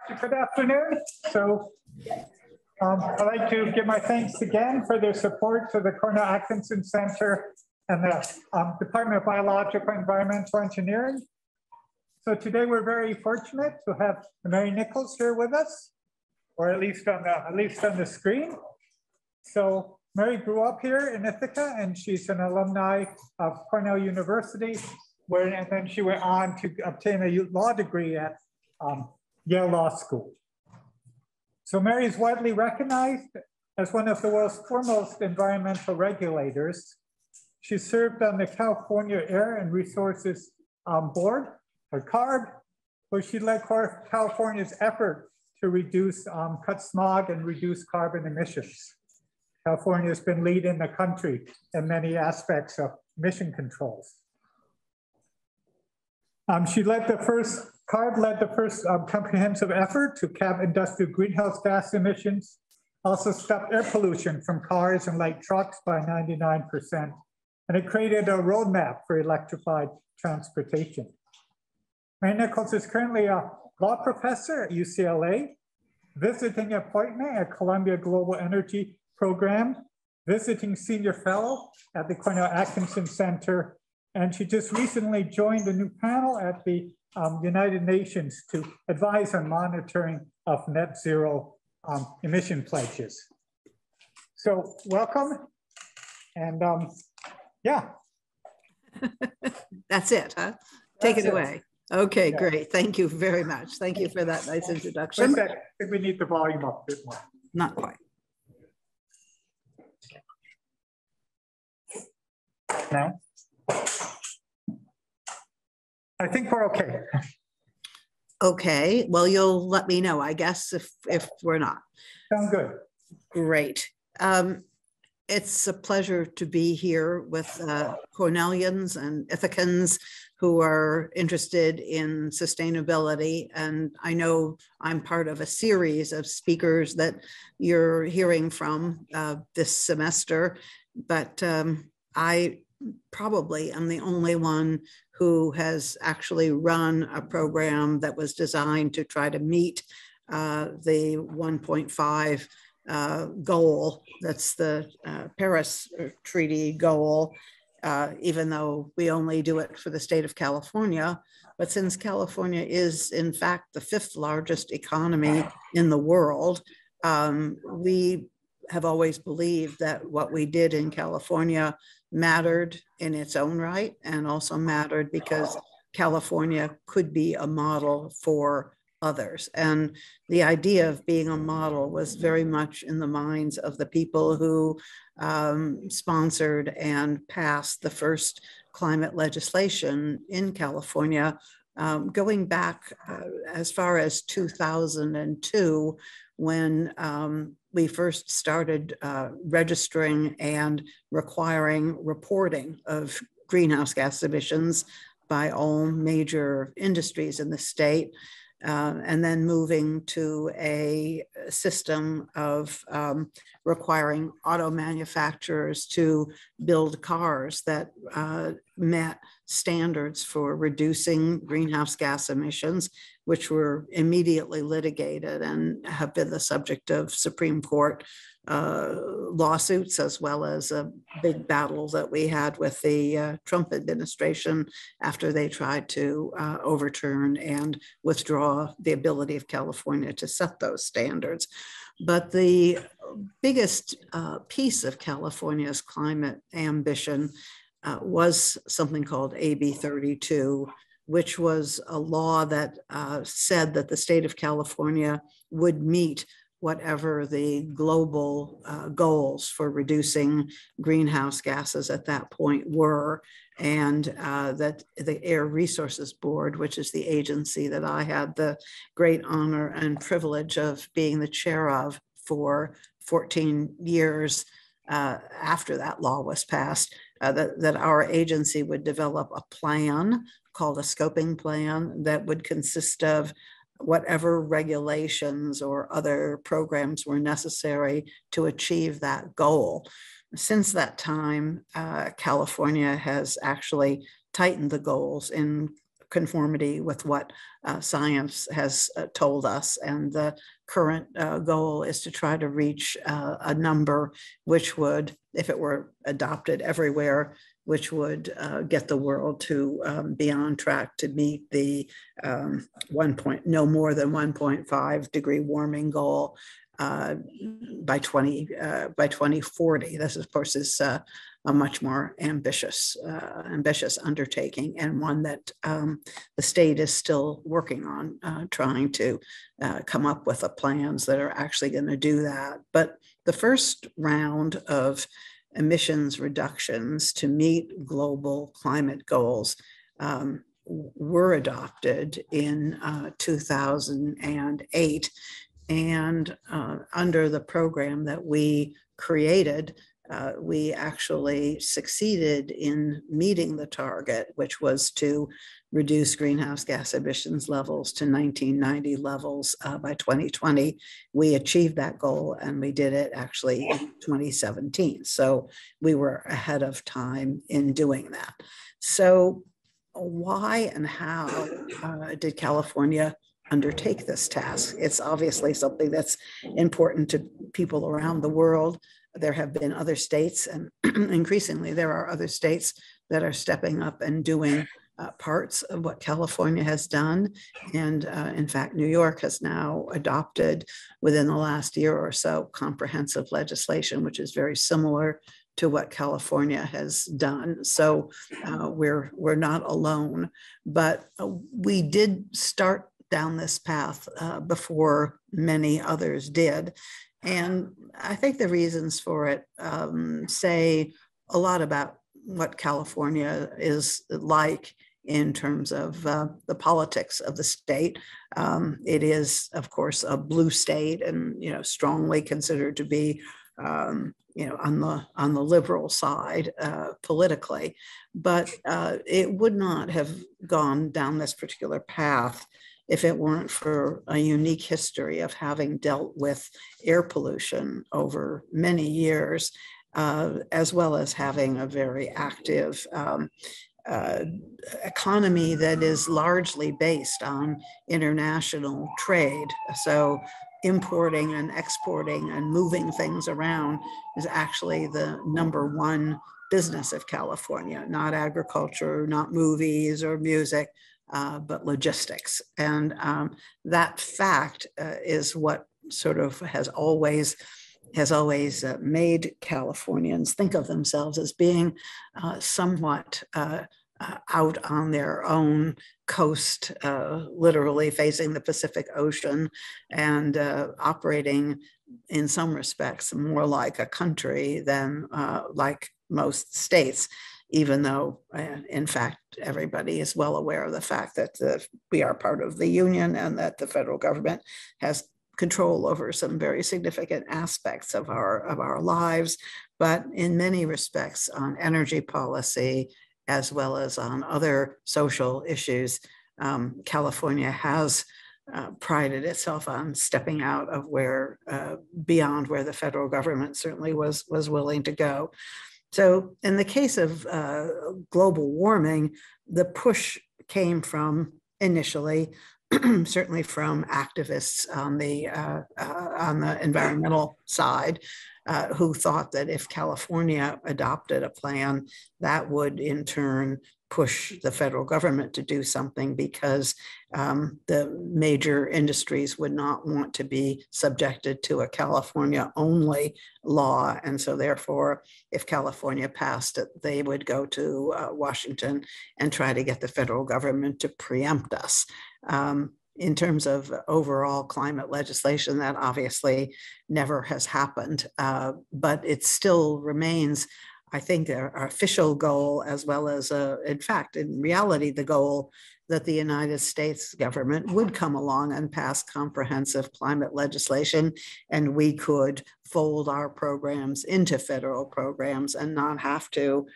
Good afternoon. I'd like to give my thanks again for their support to the Cornell Atkinson Center and the Department of Biological and Environmental Engineering. So today we're very fortunate to have Mary Nichols here with us, or at least on the screen. So Mary grew up here in Ithaca, and she's an alumni of Cornell University, and then she went on to obtain a law degree at Yale Law School. So Mary is widely recognized as one of the world's foremost environmental regulators. She served on the California Air and Resources Board, or CARB, where she led California's effort to reduce, cut smog and reduce carbon emissions. California has been leading the country in many aspects of emission controls. CARB led the first comprehensive effort to cap industrial greenhouse gas emissions, also stopped air pollution from cars and light trucks by 99%. And it created a roadmap for electrified transportation. Mary Nichols is currently a law professor at UCLA, visiting appointment at Columbia Global Energy Program, visiting senior fellow at the Cornell Atkinson Center, and she just recently joined a new panel at the United Nations to advise on monitoring of net zero emission pledges. So welcome, and yeah. That's it, huh? Take it away. Okay, yeah. Great. Thank you very much. Thank you for that nice introduction. I think we need the volume up a bit more. Not quite. No? I think we're okay. Okay, well, you'll let me know, I guess, if we're not. Sounds good. Great. It's a pleasure to be here with Cornellians and Ithacans who are interested in sustainability. And I know I'm part of a series of speakers that you're hearing from this semester, but I probably am the only one who has actually run a program that was designed to try to meet the 1.5 goal. That's the Paris Treaty goal, even though we only do it for the state of California. But since California is in fact the 5th largest economy in the world, we have always believed that what we did in California mattered in its own right, and also mattered because California could be a model for others. And the idea of being a model was very much in the minds of the people who sponsored and passed the first climate legislation in California, going back as far as 2002, when we first started registering and requiring reporting of greenhouse gas emissions by all major industries in the state, and then moving to a system of requiring auto manufacturers to build cars that met standards for reducing greenhouse gas emissions, which were immediately litigated and have been the subject of Supreme Court lawsuits, as well as a big battle that we had with the Trump administration after they tried to overturn and withdraw the ability of California to set those standards. But the biggest piece of California's climate ambition was something called AB 32, which was a law that said that the state of California would meet whatever the global goals for reducing greenhouse gases at that point were, and that the Air Resources Board, which is the agency that I had the great honor and privilege of being the chair of for 14 years after that law was passed, that our agency would develop a plan called a scoping plan that would consist of whatever regulations or other programs were necessary to achieve that goal. Since that time, California has actually tightened the goals in conformity with what science has told us. And the current goal is to try to reach a number which would, if it were adopted everywhere, which would get the world to be on track to meet the no more than 1.5 degree warming goal by 2040. This, of course, is a much more ambitious undertaking, and one that the state is still working on, trying to come up with the plans that are actually going to do that. But the first round of emissions reductions to meet global climate goals were adopted in 2008. And under the program that we created, we actually succeeded in meeting the target, which was to reduce greenhouse gas emissions levels to 1990 levels by 2020. We achieved that goal, and we did it actually in 2017. So we were ahead of time in doing that. So why and how did California undertake this task? It's obviously something that's important to people around the world. There have been other states, and increasingly there are other states that are stepping up and doing parts of what California has done. And in fact, New York has now adopted within the last year or so comprehensive legislation, which is very similar to what California has done. So we're not alone, but we did start down this path before many others did. And I think the reasons for it say a lot about what California is like in terms of the politics of the state. It is, of course, a blue state, and strongly considered to be on the liberal side politically, but it would not have gone down this particular path if it weren't for a unique history of having dealt with air pollution over many years, as well as having a very active economy that is largely based on international trade. So importing and exporting and moving things around is actually the #1 business of California, not agriculture, not movies or music, but logistics. And that fact is what sort of has always made Californians think of themselves as being somewhat out on their own coast, literally facing the Pacific Ocean, and operating in some respects more like a country than like most states, even though, in fact, everybody is well aware of the fact that we are part of the union and that the federal government has control over some very significant aspects of our lives. But in many respects, on energy policy, as well as on other social issues, California has prided itself on stepping out of beyond where the federal government certainly was willing to go. So in the case of global warming, the push came from initially, certainly from activists on the environmental side, who thought that if California adopted a plan, that would in turn push the federal government to do something, because the major industries would not want to be subjected to a California-only law. And so therefore, if California passed it, they would go to Washington and try to get the federal government to preempt us. In terms of overall climate legislation, that obviously never has happened, but it still remains, I think, our official goal, as well as, in fact, in reality, the goal that the United States government would come along and pass comprehensive climate legislation, and we could fold our programs into federal programs and not have to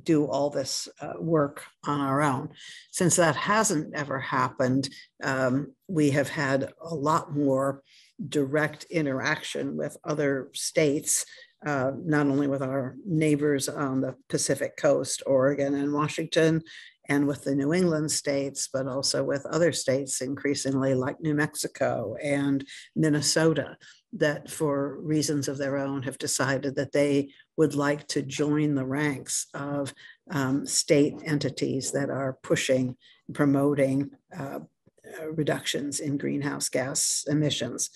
do all this work on our own. Since that hasn't ever happened, we have had a lot more direct interaction with other states, not only with our neighbors on the Pacific coast, Oregon and Washington, and with the New England states, but also with other states increasingly like New Mexico and Minnesota, that for reasons of their own have decided that they would like to join the ranks of state entities that are pushing, promoting reductions in greenhouse gas emissions.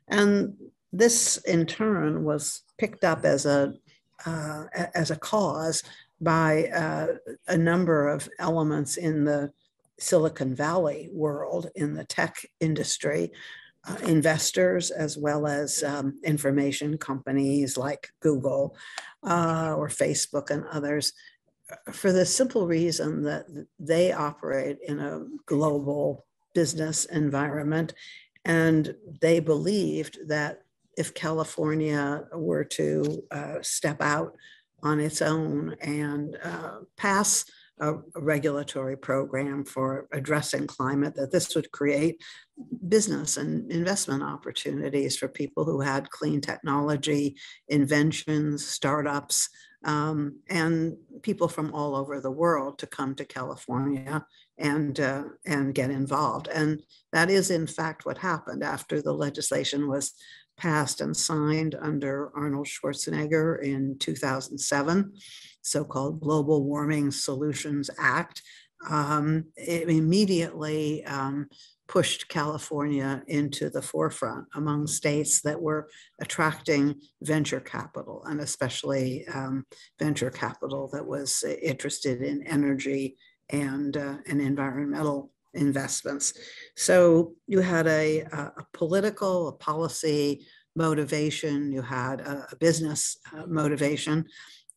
And this in turn was picked up as a cause by a number of elements in the Silicon Valley world, in the tech industry, investors, as well as information companies like Google or Facebook and others, for the simple reason that they operate in a global business environment. And they believed that if California were to step out on its own and pass a regulatory program for addressing climate, that this would create business and investment opportunities for people who had clean technology, inventions, startups, and people from all over the world to come to California and get involved. And that is in fact what happened after the legislation was passed and signed under Arnold Schwarzenegger in 2007, so-called Global Warming Solutions Act. It immediately pushed California into the forefront among states that were attracting venture capital, and especially venture capital that was interested in energy and environmental investments. So you had a political, a policy motivation, you had a business motivation,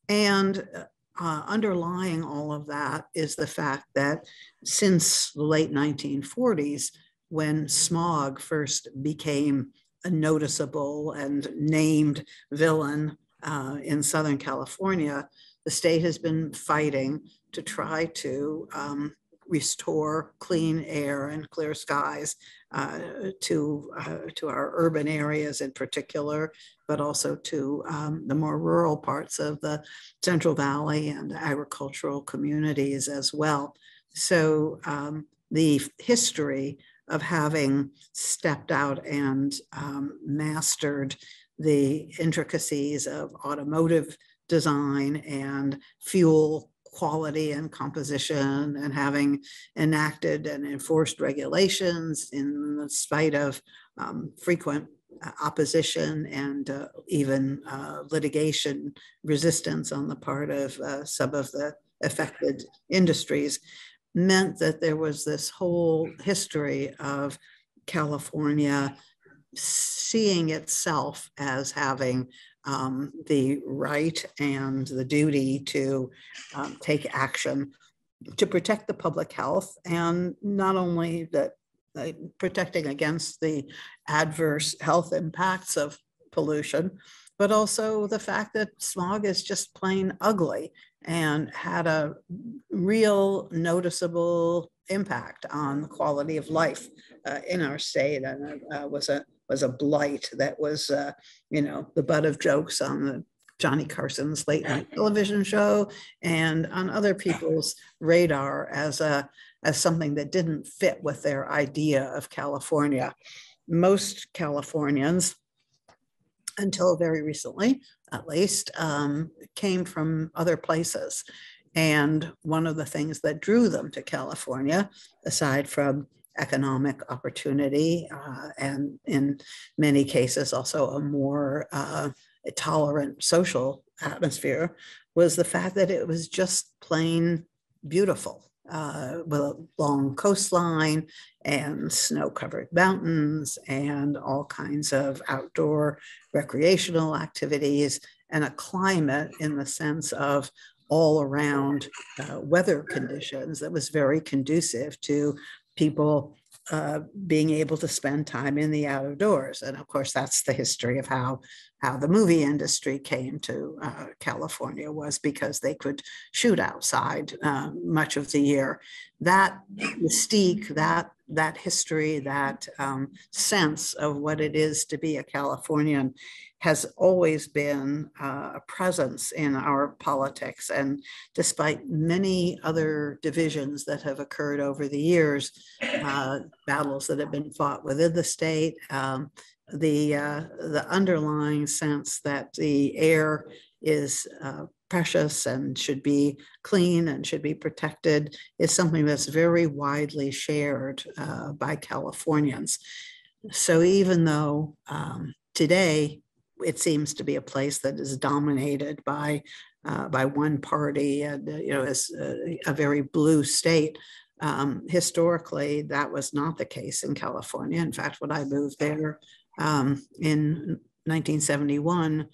and underlying all of that is the fact that since the late 1940s, when smog first became a noticeable and named villain in Southern California, the state has been fighting to try to restore clean air and clear skies to our urban areas in particular, but also to the more rural parts of the Central Valley and agricultural communities as well. So the history of having stepped out and mastered the intricacies of automotive design and fuel quality and composition, and having enacted and enforced regulations in spite of frequent opposition and even litigation resistance on the part of some of the affected industries, meant that there was this whole history of California seeing itself as having the right and the duty to take action to protect the public health, and not only that, protecting against the adverse health impacts of pollution, but also the fact that smog is just plain ugly and had a real noticeable impact on the quality of life in our state, and was a blight that was, the butt of jokes on the Johnny Carson's late night television show and on other people's radar as something that didn't fit with their idea of California. Most Californians, until very recently, at least, came from other places. And one of the things that drew them to California, aside from economic opportunity, and in many cases also a more tolerant social atmosphere, was the fact that it was just plain beautiful, with a long coastline and snow-covered mountains and all kinds of outdoor recreational activities, and a climate in the sense of all around weather conditions that was very conducive to people being able to spend time in the outdoors. And of course, that's the history of how the movie industry came to California, was because they could shoot outside much of the year. That mystique, that history, that sense of what it is to be a Californian has always been a presence in our politics. And despite many other divisions that have occurred over the years, battles that have been fought within the state, the underlying sense that the air is precious and should be clean and should be protected is something that's very widely shared by Californians. So even though today it seems to be a place that is dominated by one party and is a very blue state, historically that was not the case in California. In fact, when I moved there in 1971,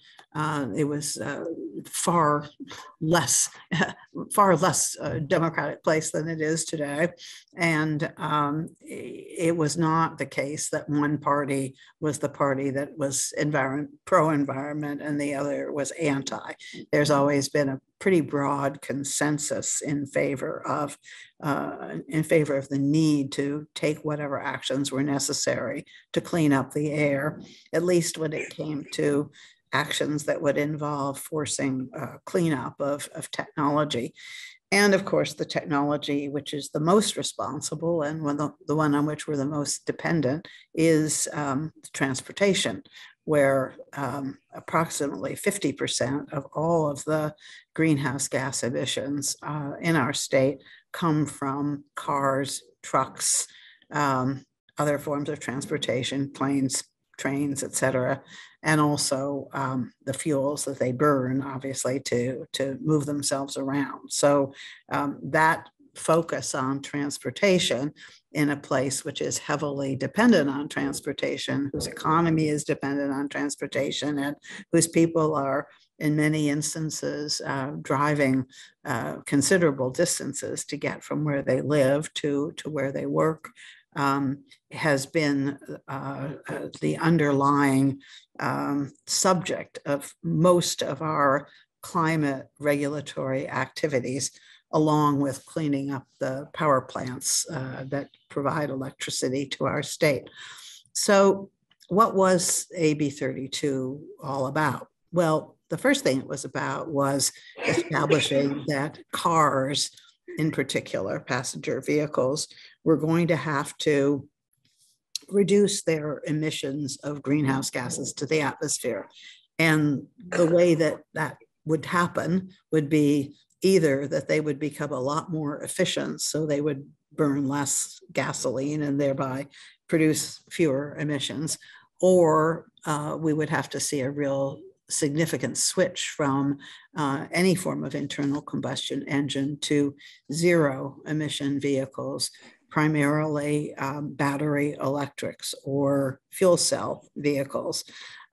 it was far less democratic place than it is today. And it was not the case that one party was the party that was pro-environment and the other was anti. There's always been a pretty broad consensus in favor of the need to take whatever actions were necessary to clean up the air, at least when it came to actions that would involve forcing cleanup of technology. And of course, the technology which is the most responsible and the one on which we're the most dependent is transportation, where approximately 50% of all of the greenhouse gas emissions in our state come from cars, trucks, other forms of transportation, planes, trains, et cetera, and also the fuels that they burn, obviously, to move themselves around. So that focus on transportation in a place which is heavily dependent on transportation, whose economy is dependent on transportation, and whose people are, in many instances, driving considerable distances to get from where they live to where they work, has been the underlying subject of most of our climate regulatory activities, along with cleaning up the power plants that provide electricity to our state. So what was AB 32 all about? Well, the first thing it was about was establishing that cars, in particular passenger vehicles, were going to have to reduce their emissions of greenhouse gases to the atmosphere. And the way that that would happen would be either that they would become a lot more efficient, so they would burn less gasoline and thereby produce fewer emissions, or we would have to see a real significant switch from any form of internal combustion engine to zero emission vehicles, primarily battery electrics or fuel cell vehicles.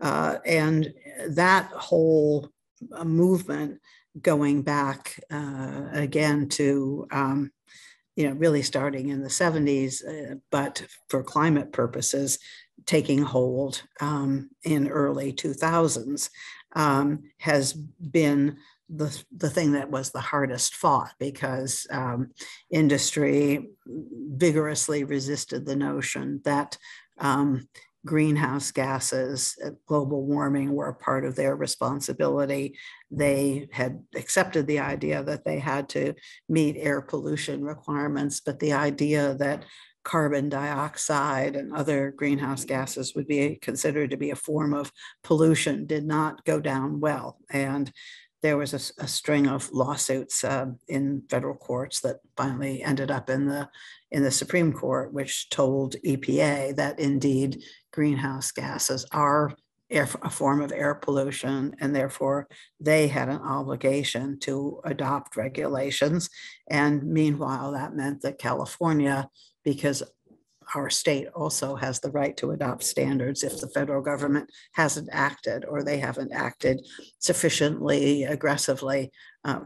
And that whole movement, going back again to really starting in the 70s, but for climate purposes, taking hold in early 2000s, has been the thing that was the hardest fought, because industry vigorously resisted the notion that greenhouse gases, global warming, were a part of their responsibility. They had accepted the idea that they had to meet air pollution requirements, but the idea that carbon dioxide and other greenhouse gases would be considered to be a form of pollution did not go down well. And there was a string of lawsuits in federal courts that finally ended up in the Supreme Court, which told EPA that indeed greenhouse gases are a form of air pollution, and therefore they had an obligation to adopt regulations. And meanwhile, that meant that California, because our state also has the right to adopt standards if the federal government hasn't acted or they haven't acted sufficiently aggressively,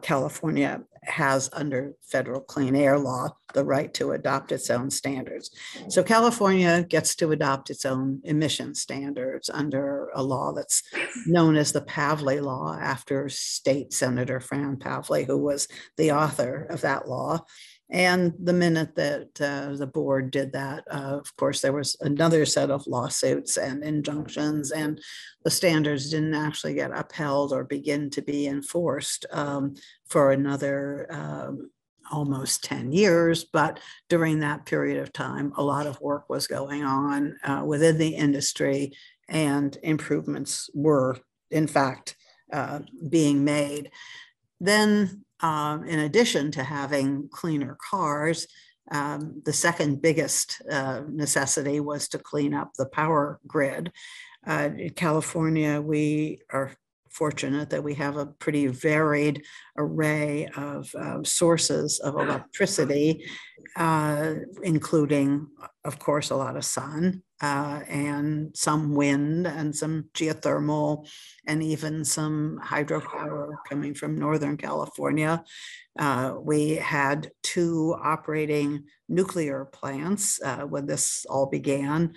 California has, under federal clean air law, the right to adopt its own standards. So California gets to adopt its own emission standards under a law that's known as the Pavley Law, after State Senator Fran Pavley, who was the author of that law. And the minute that the board did that, of course, there was another set of lawsuits and injunctions, and the standards didn't actually get upheld or begin to be enforced for another almost 10 years. But during that period of time, a lot of work was going on within the industry, and improvements were, in fact, being made. Then, in addition to having cleaner cars, the second biggest necessity was to clean up the power grid. In California, we are fortunate that we have a pretty varied array of sources of electricity, including, of course, a lot of sun and some wind and some geothermal and even some hydropower coming from Northern California. We had 2 operating nuclear plants when this all began,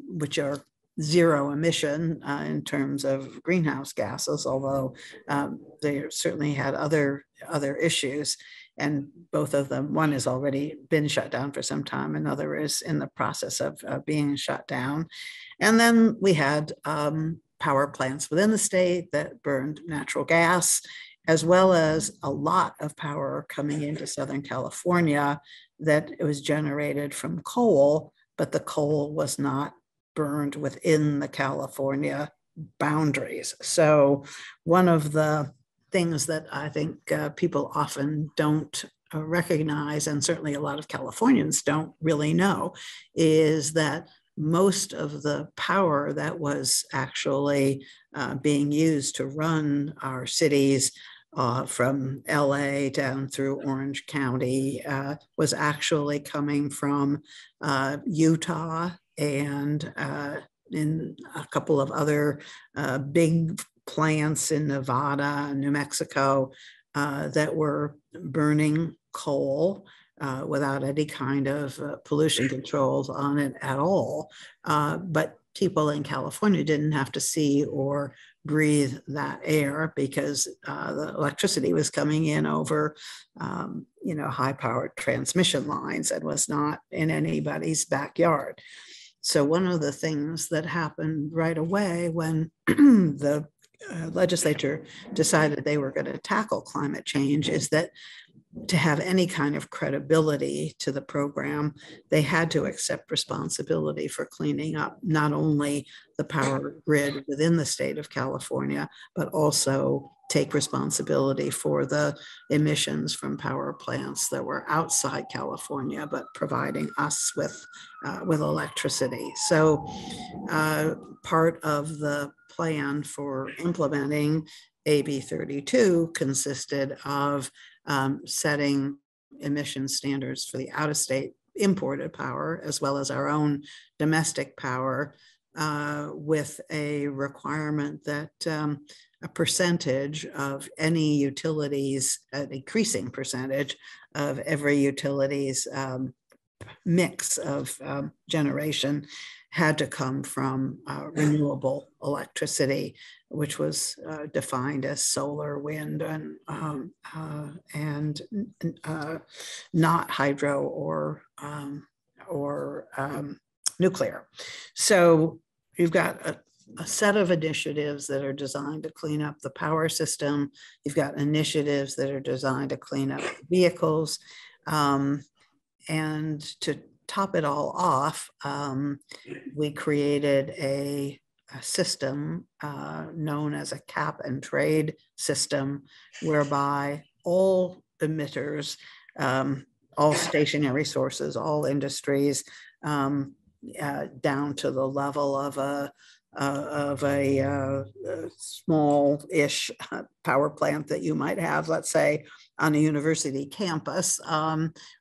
which are zero emission in terms of greenhouse gases, although they certainly had other issues. And both of them, one has already been shut down for some time, another is in the process of being shut down. And then we had power plants within the state that burned natural gas, as well as a lot of power coming into Southern California that it was generated from coal, but the coal was not burned within the California boundaries. So one of the things that I think people often don't recognize, and certainly a lot of Californians don't really know, is that most of the power that was actually being used to run our cities from LA down through Orange County was actually coming from Utah and in a couple of other big plants in Nevada and New Mexico that were burning coal without any kind of pollution controls on it at all. But people in California didn't have to see or breathe that air because the electricity was coming in over high-powered transmission lines and was not in anybody's backyard. So one of the things that happened right away when the legislature decided they were going to tackle climate change is that to have any kind of credibility to the program, they had to accept responsibility for cleaning up not only the power grid within the state of California, but also take responsibility for the emissions from power plants that were outside California, but providing us with electricity. So part of the plan for implementing AB 32 consisted of setting emission standards for the out-of-state imported power, as well as our own domestic power, with a requirement that a percentage of any utilities, an increasing percentage of every utility's mix of generation had to come from renewable electricity, which was defined as solar, wind, and not hydro or nuclear. So you've got a set of initiatives that are designed to clean up the power system. You've got initiatives that are designed to clean up vehicles. And to top it all off, we created a system known as a cap and trade system, whereby all emitters, all stationary sources, all industries, down to the level of a small-ish power plant that you might have, let's say, on a university campus,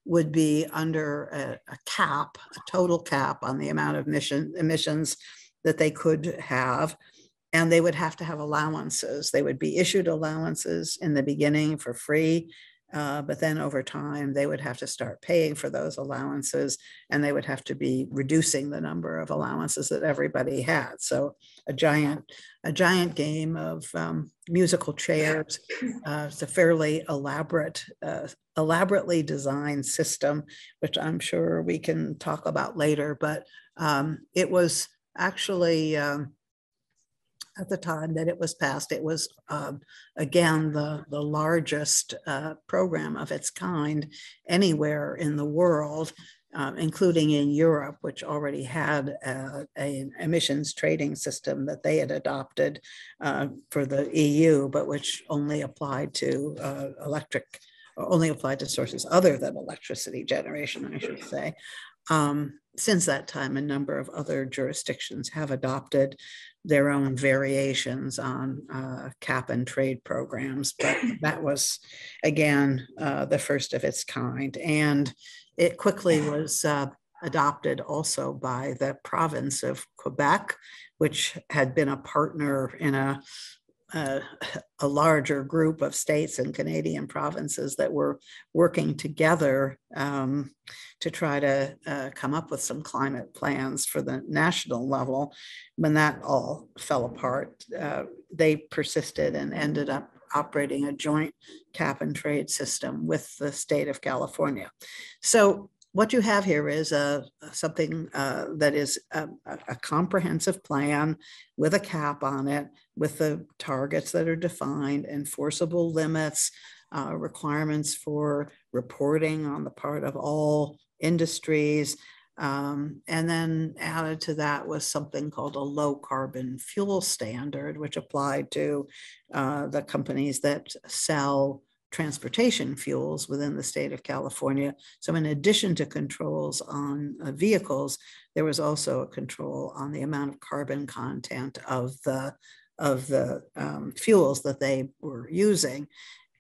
would be under a cap, a total cap on the amount of emissions that they could have. And they would have to have allowances. They would be issued allowances in the beginning for free. But then over time, they would have to start paying for those allowances, and they would have to be reducing the number of allowances that everybody had. So a giant game of musical chairs. It's a fairly elaborately designed system, which I'm sure we can talk about later. But it was actually at the time that it was passed, it was again the largest program of its kind anywhere in the world, including in Europe, which already had an emissions trading system that they had adopted for the EU, but which only applied to sources other than electricity generation, I should say. Since that time, a number of other jurisdictions have adopted their own variations on cap and trade programs, but that was, again, the first of its kind. And it quickly was adopted also by the province of Quebec, which had been a partner in a larger group of states and Canadian provinces that were working together to try to come up with some climate plans for the national level. When that all fell apart, they persisted and ended up operating a joint cap and trade system with the state of California. So what you have here is something that is a comprehensive plan with a cap on it, with the targets that are defined, enforceable limits, requirements for reporting on the part of all industries. And then added to that was something called a low carbon fuel standard, which applied to the companies that sell transportation fuels within the state of California. So in addition to controls on vehicles, there was also a control on the amount of carbon content of the fuels that they were using,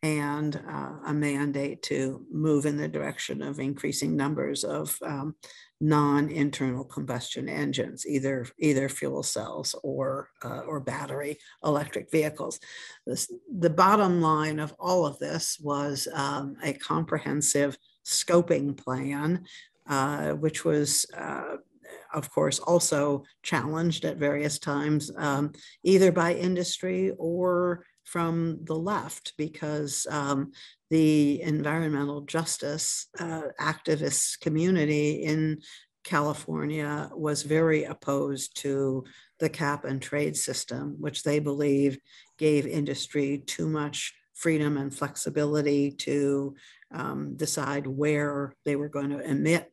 and a mandate to move in the direction of increasing numbers of non-internal combustion engines, either fuel cells or battery electric vehicles. The bottom line of all of this was a comprehensive scoping plan, which was of course also challenged at various times, either by industry or from the left, because the environmental justice activist community in California was very opposed to the cap and trade system, which they believed gave industry too much freedom and flexibility to decide where they were going to emit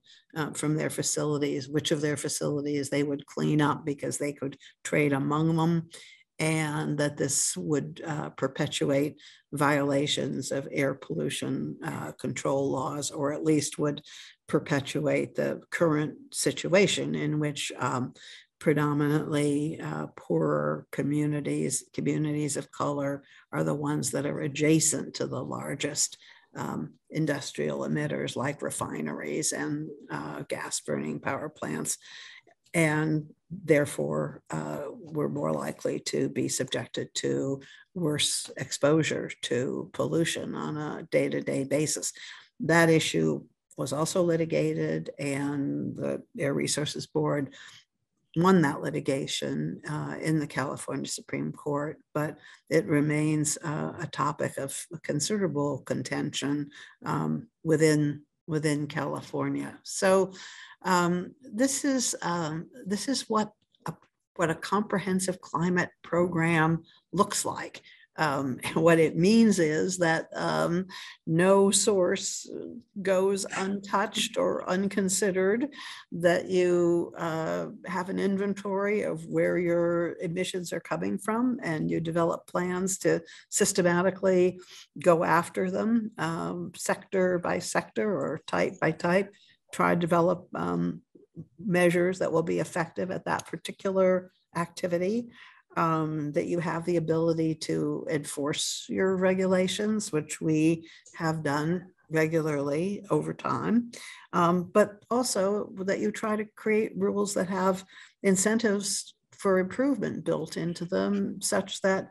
from their facilities, which of their facilities they would clean up because they could trade among them, and that this would perpetuate violations of air pollution control laws, or at least would perpetuate the current situation in which predominantly poorer communities of color are the ones that are adjacent to the largest industrial emitters like refineries and gas burning power plants, and therefore we're more likely to be subjected to worse exposure to pollution on a day-to-day basis. That issue was also litigated, and the Air Resources Board won that litigation in the California Supreme Court, but it remains a topic of considerable contention within California. So this is what a comprehensive climate program looks like. What it means is that no source goes untouched or unconsidered, that you have an inventory of where your emissions are coming from, and you develop plans to systematically go after them, sector by sector or type by type, try to develop measures that will be effective at that particular activity. That you have the ability to enforce your regulations, which we have done regularly over time, but also that you try to create rules that have incentives for improvement built into them, such that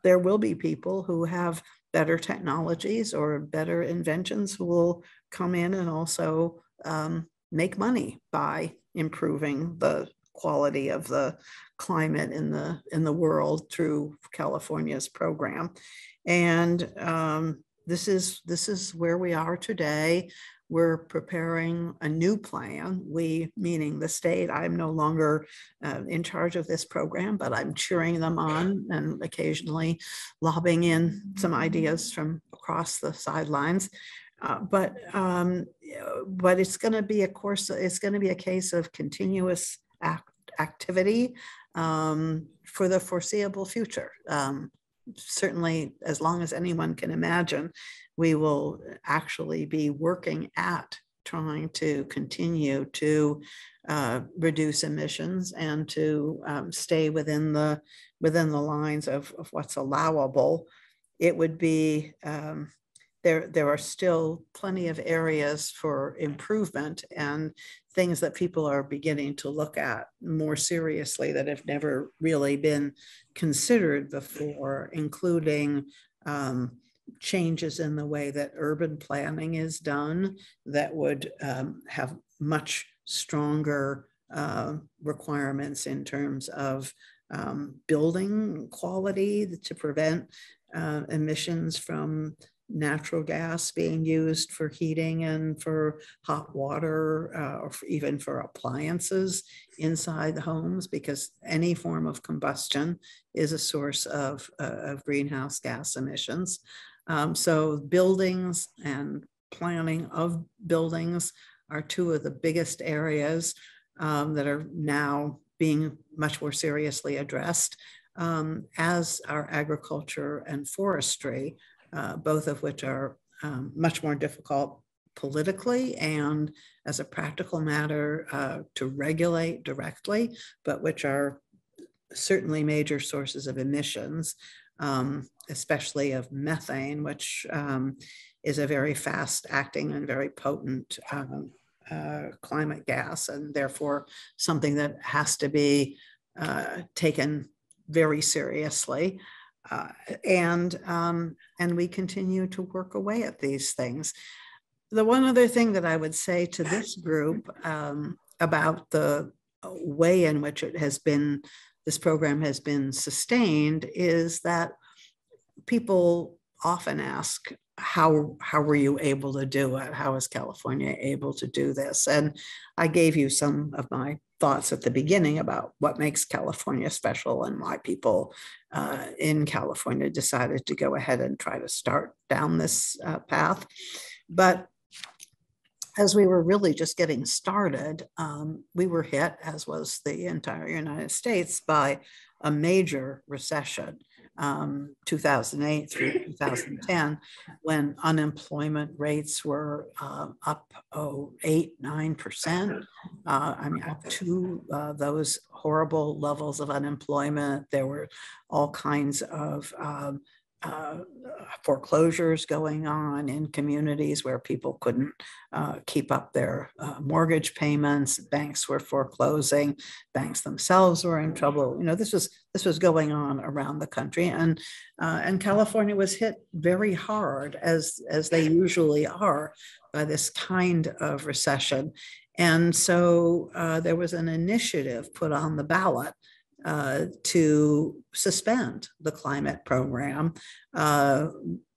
there will be people who have better technologies or better inventions will come in and also make money by improving the quality of the climate in the world through California's program. And this is where we are today. We're preparing a new plan. We, meaning the state, I'm no longer in charge of this program, but I'm cheering them on and occasionally lobbing in some ideas from across the sidelines. But it's going to be it's going to be a case of continuous activity for the foreseeable future. Certainly, as long as anyone can imagine, we will actually be working at trying to continue to reduce emissions and to stay within the lines of what's allowable. It would be there are still plenty of areas for improvement and things that people are beginning to look at more seriously that have never really been considered before, including changes in the way that urban planning is done that would have much stronger requirements in terms of building quality to prevent emissions from natural gas being used for heating and for hot water, or even for appliances inside the homes, because any form of combustion is a source of greenhouse gas emissions. So buildings and planning of buildings are two of the biggest areas that are now being much more seriously addressed, as are agriculture and forestry, both of which are much more difficult politically and as a practical matter to regulate directly, but which are certainly major sources of emissions, especially of methane, which is a very fast acting and very potent climate gas, and therefore something that has to be taken very seriously. And we continue to work away at these things. The one other thing that I would say to this group about the way in which this program has been sustained is that people often ask, how were you able to do it? How is California able to do this? And I gave you some of my thoughts at the beginning about what makes California special and why people in California decided to go ahead and try to start down this path. But as we were really just getting started, we were hit, as was the entire United States, by a major recession, 2008 through 2010, when unemployment rates were up 8-9%. I mean, up to those horrible levels of unemployment. There were all kinds of foreclosures going on in communities where people couldn't keep up their mortgage payments. Banks were foreclosing. Banks themselves were in trouble. You know, this was going on around the country, and California was hit very hard, as they usually are, by this kind of recession. And so there was an initiative put on the ballot to suspend the climate program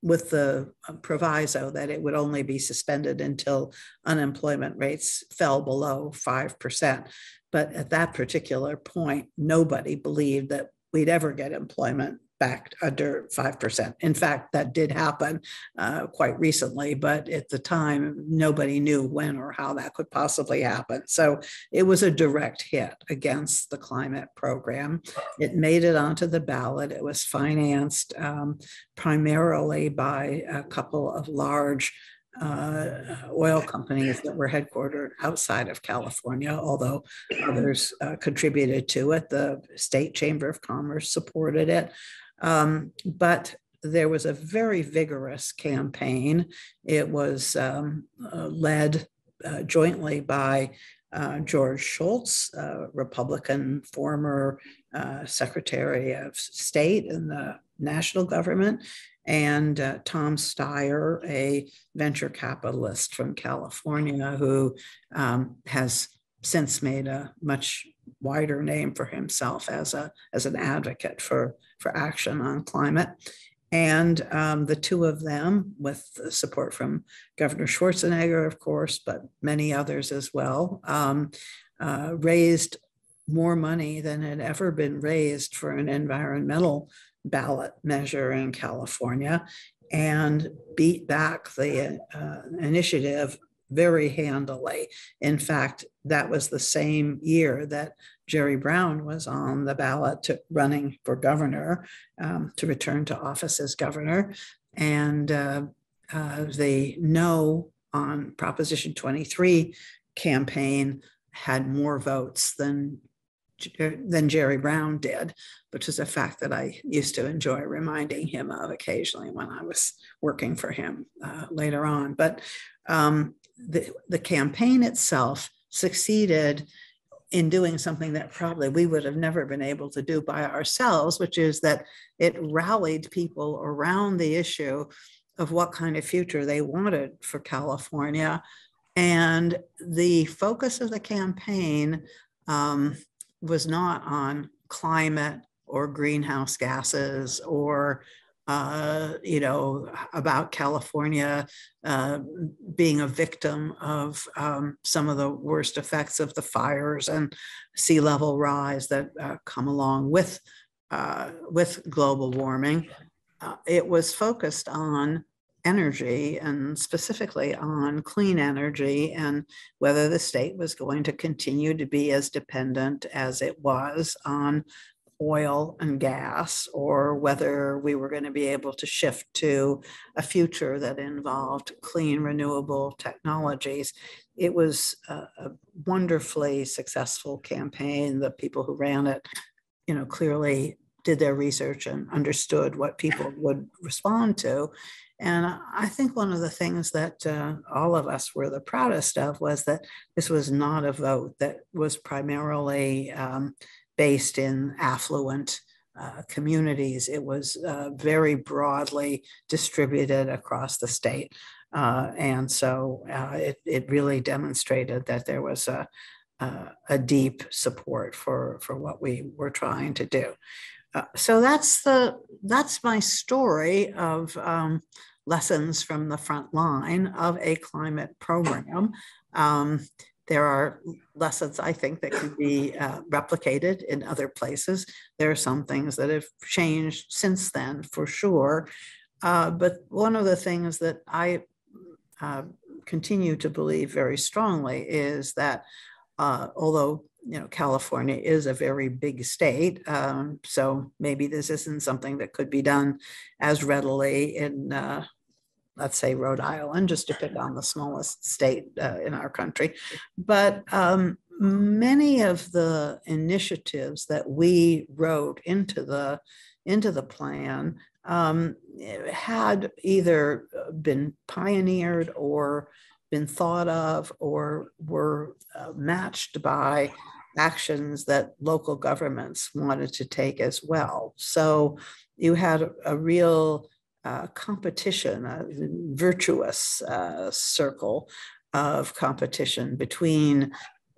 with the proviso that it would only be suspended until unemployment rates fell below 5%. But at that particular point, nobody believed that we'd ever get employment back under 5%. In fact, that did happen quite recently, but at the time, nobody knew when or how that could possibly happen. So it was a direct hit against the climate program. It made it onto the ballot. It was financed primarily by a couple of large oil companies that were headquartered outside of California, although others contributed to it. The State Chamber of Commerce supported it. But there was a very vigorous campaign. It was led jointly by George Shultz, Republican former Secretary of State in the national government, and Tom Steyer, a venture capitalist from California who has since made a much wider name for himself as an advocate for action on climate. And the two of them, with support from Governor Schwarzenegger, of course, but many others as well, raised more money than had ever been raised for an environmental ballot measure in California and beat back the initiative very handily. In fact, that was the same year that Jerry Brown was on the ballot running for governor to return to office as governor. And the No on Proposition 23 campaign had more votes than Jerry Brown did, which is a fact that I used to enjoy reminding him of occasionally when I was working for him later on. But the campaign itself succeeded in doing something that probably we would have never been able to do by ourselves, which is that it rallied people around the issue of what kind of future they wanted for California. And the focus of the campaign was not on climate or greenhouse gases or about California being a victim of some of the worst effects of the fires and sea level rise that come along with global warming. It was focused on energy and specifically on clean energy and whether the state was going to continue to be as dependent as it was on oil and gas, or whether we were going to be able to shift to a future that involved clean, renewable technologies. It was a wonderfully successful campaign. The people who ran it, clearly did their research and understood what people would respond to. And I think one of the things that all of us were the proudest of was that this was not a vote that was primarily based in affluent communities. It was very broadly distributed across the state. And so it really demonstrated that there was a deep support for what we were trying to do. So that's my story of lessons from the front line of a climate program. There are lessons, I think, that could be replicated in other places. There are some things that have changed since then, for sure. But one of the things that I continue to believe very strongly is that although California is a very big state, so maybe this isn't something that could be done as readily in let's say Rhode Island, just to pick on the smallest state in our country. But many of the initiatives that we wrote into the plan had either been pioneered or been thought of or were matched by actions that local governments wanted to take as well. So you had a real competition, a virtuous circle of competition between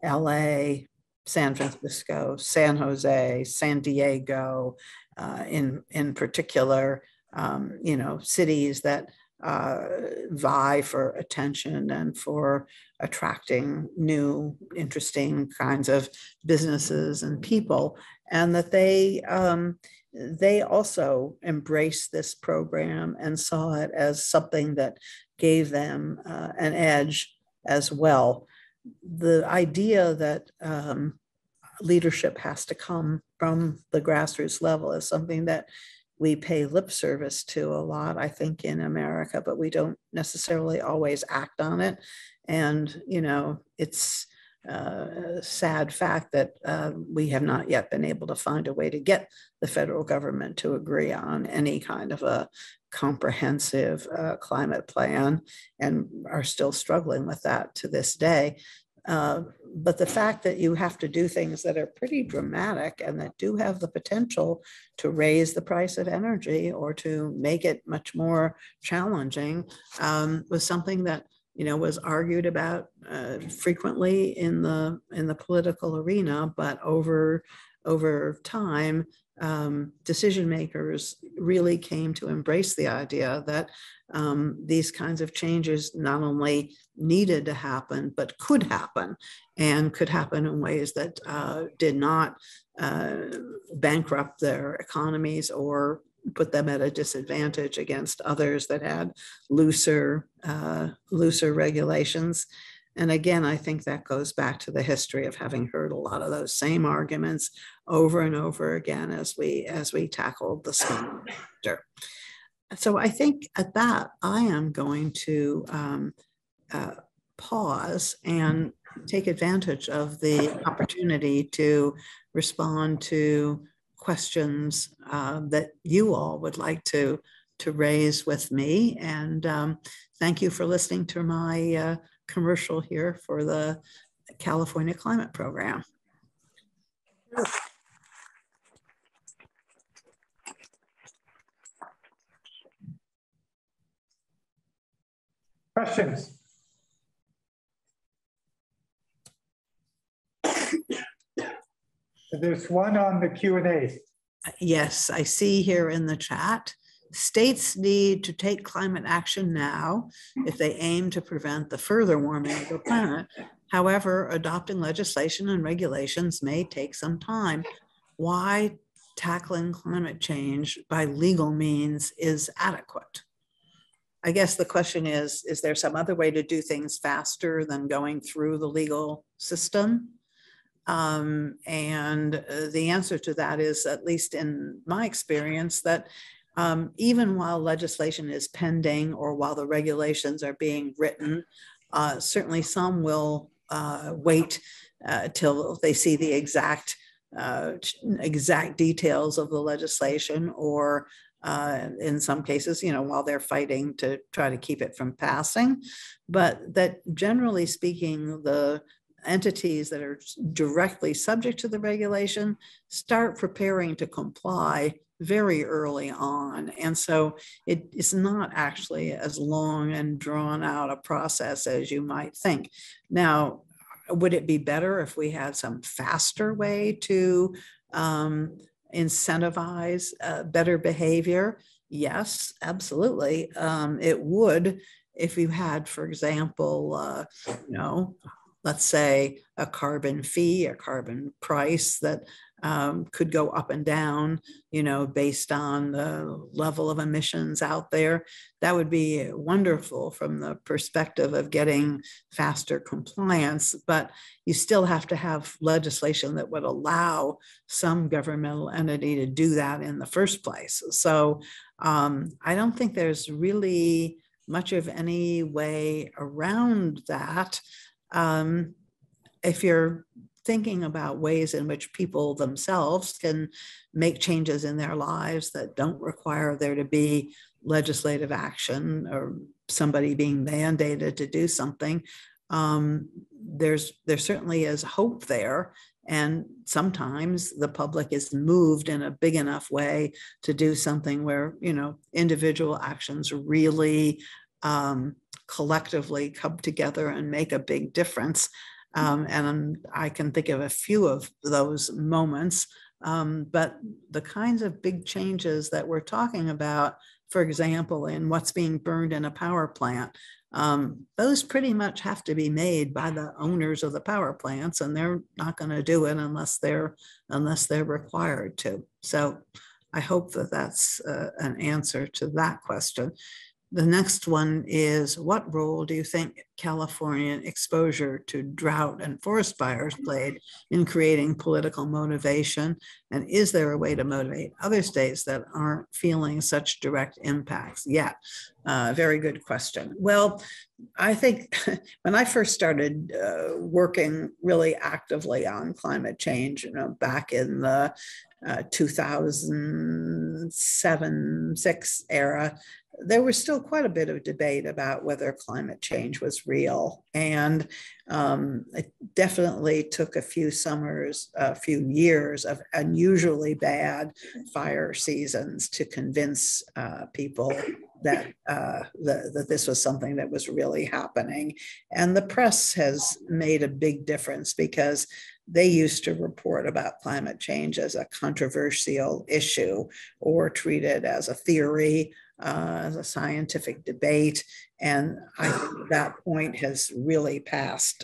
LA, San Francisco, San Jose, San Diego, in particular, cities that vie for attention and for attracting new, interesting kinds of businesses and people, and that they also embraced this program and saw it as something that gave them an edge as well. The idea that leadership has to come from the grassroots level is something that we pay lip service to a lot, I think, in America, but we don't necessarily always act on it. And, it's a sad fact that we have not yet been able to find a way to get the federal government to agree on any kind of a comprehensive climate plan, and are still struggling with that to this day. But the fact that you have to do things that are pretty dramatic and that do have the potential to raise the price of energy or to make it much more challenging was something that was argued about frequently in the political arena. But over time, decision makers really came to embrace the idea that these kinds of changes not only needed to happen, but could happen, and could happen in ways that did not bankrupt their economies or put them at a disadvantage against others that had looser regulations. And again, I think that goes back to the history of having heard a lot of those same arguments over and over again as we tackled the small sector. So I think at that, I am going to pause and take advantage of the opportunity to respond to questions that you all would like to raise with me. And thank you for listening to my commercial here for the California Climate Program. Questions? There's one on the Q&A. Yes, I see here in the chat. States need to take climate action now if they aim to prevent the further warming of the planet. However, adopting legislation and regulations may take some time. Why tackling climate change by legal means is adequate? I guess the question is there some other way to do things faster than going through the legal system? And the answer to that is, at least in my experience, that even while legislation is pending or while the regulations are being written, certainly some will wait till they see the exact details of the legislation, or in some cases, while they're fighting to try to keep it from passing. But that generally speaking, the entities that are directly subject to the regulation start preparing to comply very early on. And so it is not actually as long and drawn out a process as you might think. Now, would it be better if we had some faster way to incentivize better behavior? Yes, absolutely. It would, if you had, for example, let's say a carbon fee, a carbon price that could go up and down, based on the level of emissions out there. That would be wonderful from the perspective of getting faster compliance, but you still have to have legislation that would allow some governmental entity to do that in the first place. So I don't think there's really much of any way around that. If you're thinking about ways in which people themselves can make changes in their lives that don't require there to be legislative action or somebody being mandated to do something, there certainly is hope there. And sometimes the public is moved in a big enough way to do something where, individual actions really collectively come together and make a big difference. And I can think of a few of those moments, but the kinds of big changes that we're talking about, for example, in what's being burned in a power plant, those pretty much have to be made by the owners of the power plants, and they're not going to do it unless they're required to. So I hope that that's an answer to that question. The next one is, what role do you think Californian exposure to drought and forest fires played in creating political motivation? And is there a way to motivate other states that aren't feeling such direct impacts yet? Very good question. Well, I think when I first started working really actively on climate change, back in the 2007-06 era, there was still quite a bit of debate about whether climate change was real. And it definitely took a few summers, a few years of unusually bad fire seasons to convince people that, that this was something that was really happening. And the press has made a big difference because they used to report about climate change as a controversial issue or treat it as a theory, as a scientific debate. And I think that point has really passed,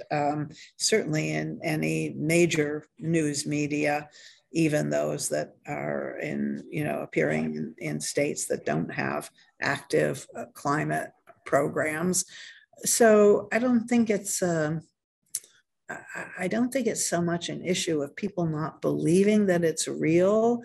certainly in any major news media, even those that are in, appearing in states that don't have active climate programs. So I don't think it's so much an issue of people not believing that it's real.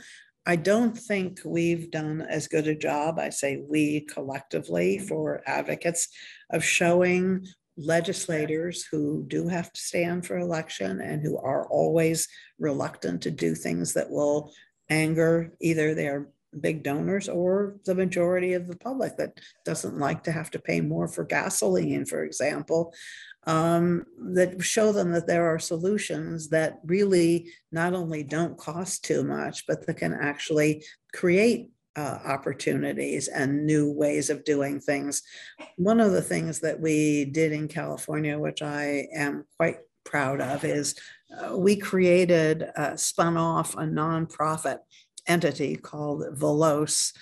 I don't think we've done as good a job, I say we collectively, for advocates, of showing legislators who do have to stand for election and who are always reluctant to do things that will anger either their big donors or the majority of the public that doesn't like to have to pay more for gasoline, for example. That show them that there are solutions that really not only don't cost too much, but that can actually create opportunities and new ways of doing things. One of the things that we did in California, which I am quite proud of, is we created, spun off a nonprofit entity called Velos,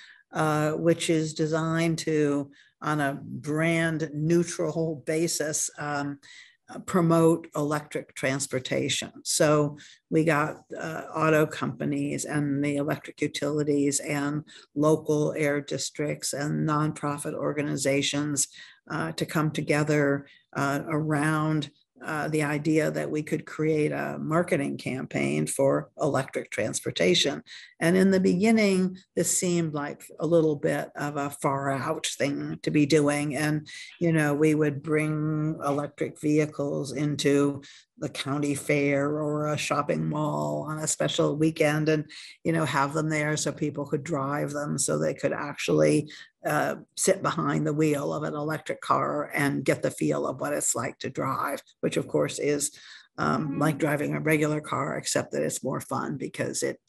which is designed to, on a brand neutral basis, promote electric transportation. So we got auto companies and the electric utilities and local air districts and nonprofit organizations to come together around the idea that we could create a marketing campaign for electric transportation. And in the beginning, this seemed like a little bit of a far out thing to be doing. And, we would bring electric vehicles into the county fair or a shopping mall on a special weekend and, have them there so people could drive them so they could actually sit behind the wheel of an electric car and get the feel of what it's like to drive, which of course is like driving a regular car, except that it's more fun because it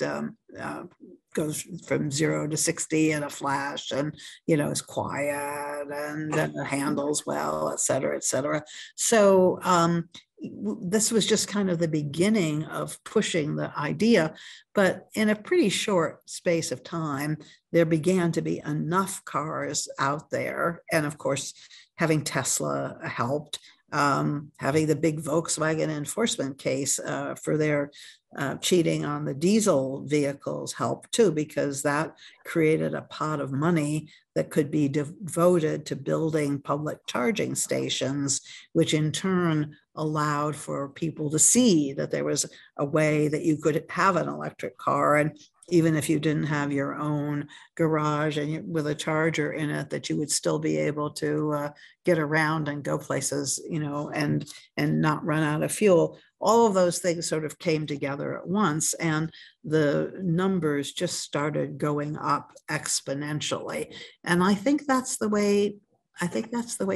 goes from 0 to 60 in a flash, and is quiet and handles well, et cetera, et cetera. So this was just kind of the beginning of pushing the idea, but in a pretty short space of time, there began to be enough cars out there. And of course, having Tesla helped, having the big Volkswagen enforcement case for their cheating on the diesel vehicles helped too, because that created a pot of money that could be devoted to building public charging stations, which in turn allowed for people to see that there was a way that you could have an electric car. And even if you didn't have your own garage and with a charger in it, that you would still be able to get around and go places, and not run out of fuel. All of those things sort of came together at once, and the numbers just started going up exponentially. And I think that's the way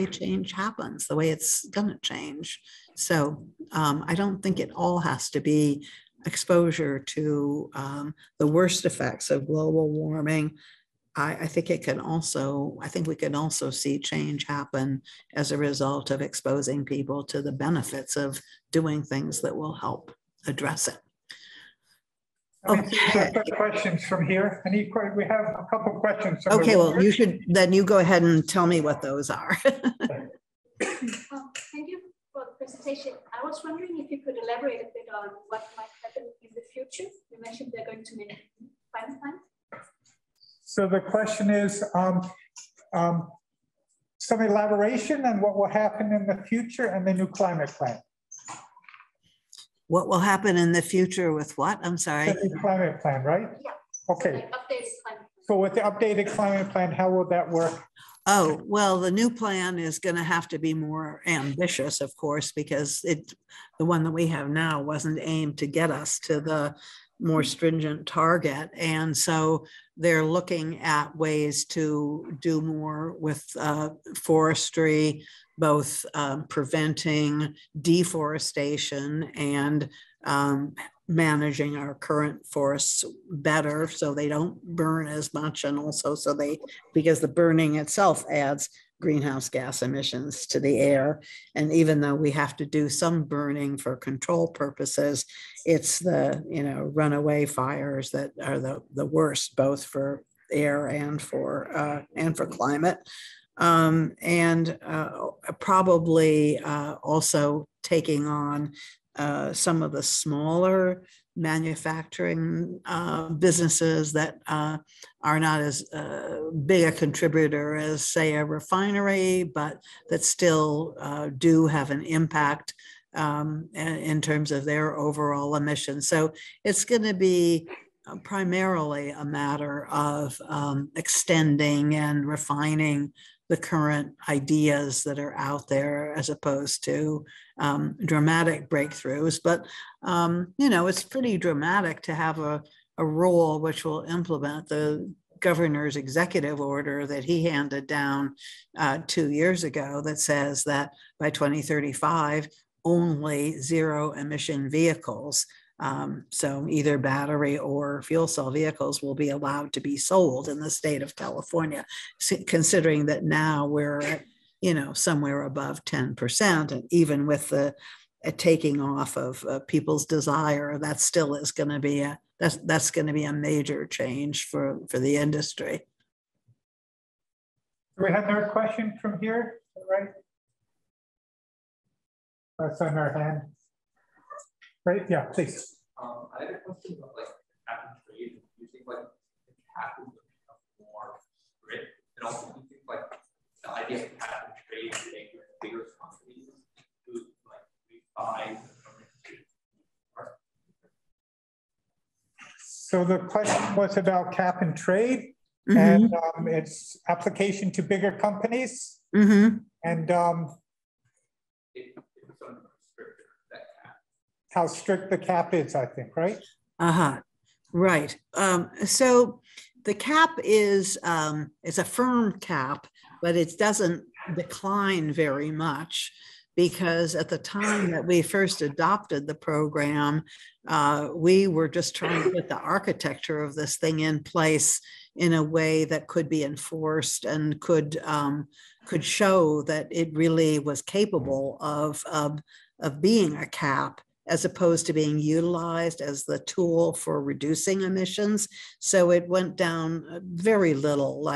change happens, the way it's gonna change. So I don't think it all has to be exposure to the worst effects of global warming. I think we can also see change happen as a result of exposing people to the benefits of doing things that will help address it. Okay. Questions from here. We have a couple of questions. Okay, well, you go ahead and tell me what those are. Thank you for the presentation. I was wondering if you could elaborate a bit on what might happen in the future. You mentioned they're going to make climate plans. So the question is some elaboration on what will happen in the future and the new climate plan. What will happen in the future with what? I'm sorry. The new climate plan, right? Yeah. Okay. So like updated climate. So with the updated climate plan, how will that work? Oh, well, the new plan is going to have to be more ambitious, of course, because the one that we have now wasn't aimed to get us to the more stringent target. And so they're looking at ways to do more with forestry, both preventing deforestation and managing our current forests better so they don't burn as much, and also so because the burning itself adds greenhouse gas emissions to the air. And even though we have to do some burning for control purposes, it's the runaway fires that are the worst, both for air and for climate. Probably also taking on some of the smaller manufacturing businesses that are not as big a contributor as, say, a refinery, but that still do have an impact in terms of their overall emissions. So it's going to be primarily a matter of extending and refining the current ideas that are out there, as opposed to dramatic breakthroughs. But, it's pretty dramatic to have a rule which will implement the governor's executive order that he handed down 2 years ago that says that by 2035, only zero emission vehicles, so either battery or fuel cell vehicles, will be allowed to be sold in the state of California, considering that now we're at, somewhere above 10%. And even with the taking off of people's desire, that still is going to be that's going to be a major change for the industry. We have another question from here, right? That's on our hand. Right, yeah, please. I had a question about cap and trade. Do you think the cap is become more strict? And also, do you think the idea of cap and trade make bigger companies who rebuy? So the question was about cap and trade, and its application to bigger companies. And how strict the cap is, I think, right? Right. So the cap is it's a firm cap, but it doesn't decline very much, because at the time that we first adopted the program, we were just trying to get the architecture of this thing in place in a way that could be enforced and could show that it really was capable of being a cap, as opposed to being utilized as the tool for reducing emissions. So it went down very little,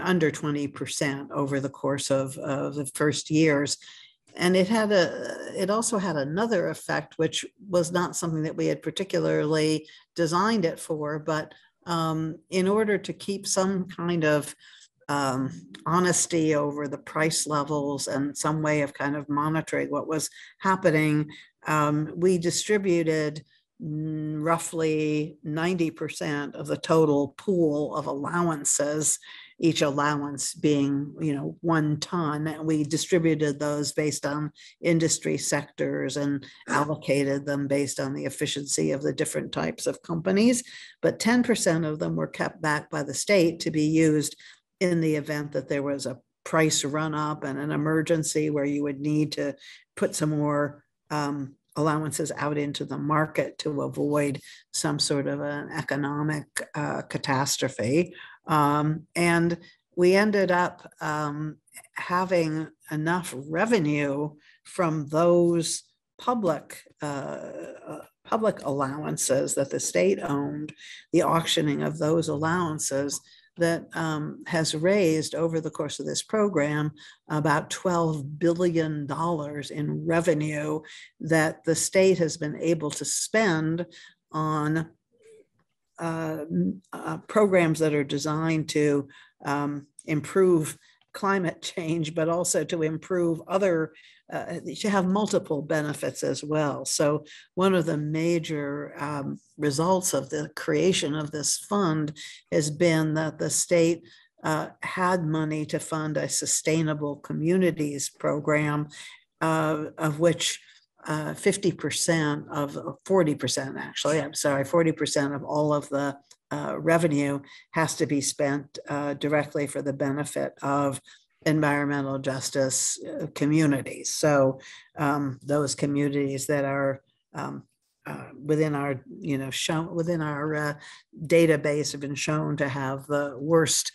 under 20% over the course of the first years. And it also had another effect, which was not something that we had particularly designed it for, but in order to keep some kind of honesty over the price levels and some way of kind of monitoring what was happening, we distributed roughly 90% of the total pool of allowances, each allowance being 1 ton. And we distributed those based on industry sectors and allocated them based on the efficiency of the different types of companies. But 10% of them were kept back by the state to be used in the event that there was a price run up and an emergency where you would need to put some more allowances out into the market to avoid some sort of an economic catastrophe. And we ended up having enough revenue from those public allowances that the state owned, the auctioning of those allowances, that has raised over the course of this program about $12 billion in revenue that the state has been able to spend on programs that are designed to improve climate change, but also to improve other, to have multiple benefits as well. So one of the major results of the creation of this fund has been that the state had money to fund a sustainable communities program, of which 50% of 40%, actually, I'm sorry, 40% of all of the revenue has to be spent directly for the benefit of environmental justice communities. So those communities that are within our, shown within our database have been shown to have the worst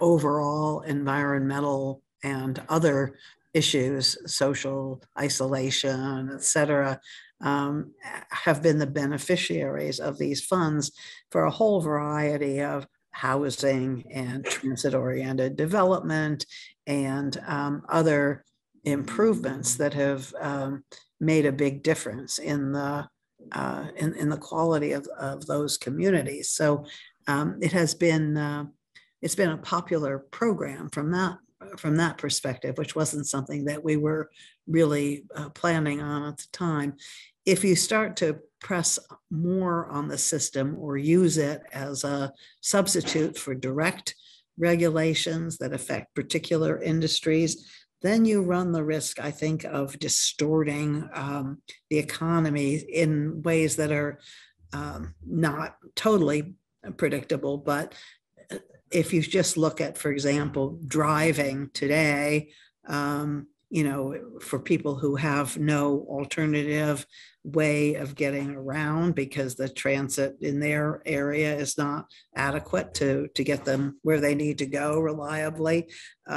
overall environmental and other issues, social isolation, et cetera, have been the beneficiaries of these funds for a whole variety of housing and transit-oriented development and other improvements that have made a big difference in the quality of those communities. So it's been a popular program from that perspective, which wasn't something that we were really planning on at the time. If you start to press more on the system or use it as a substitute for direct regulations that affect particular industries, then you run the risk, I think, of distorting the economy in ways that are not totally predictable. But if you just look at, for example, driving today, for people who have no alternative way of getting around because the transit in their area is not adequate to get them where they need to go reliably,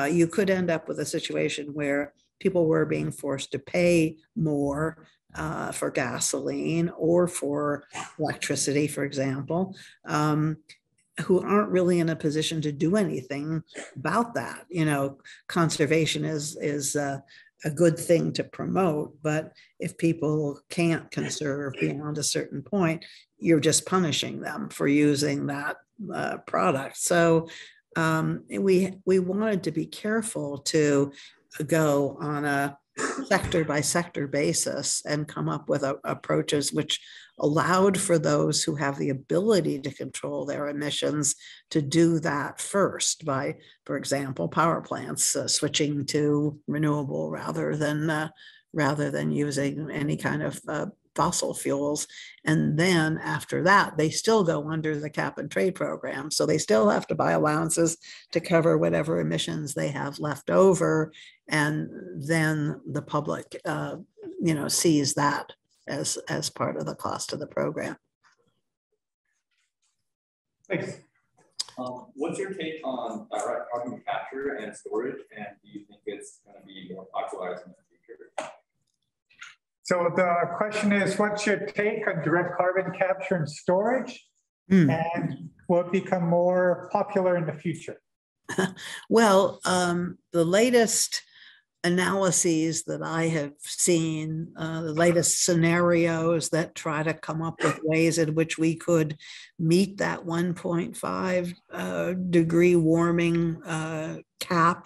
you could end up with a situation where people were being forced to pay more for gasoline or for electricity, for example, who aren't really in a position to do anything about that. Conservation is a good thing to promote, but if people can't conserve beyond a certain point, you're just punishing them for using that product. So we wanted to be careful to go on a sector by sector basis and come up with approaches which allowed for those who have the ability to control their emissions to do that first by, for example, power plants switching to renewable rather than using any kind of fossil fuels. And then after that, they still go under the cap and trade program. So they still have to buy allowances to cover whatever emissions they have left over. And then the public, sees that as part of the cost of the program. Thanks. What's your take on direct carbon capture and storage, and do you think it's going to be more popularized in the future? So the question is, what's your take on direct carbon capture and storage? And will it become more popular in the future? Well, the latest analyses that I have seen, the latest scenarios that try to come up with ways in which we could meet that 1.5 degree warming cap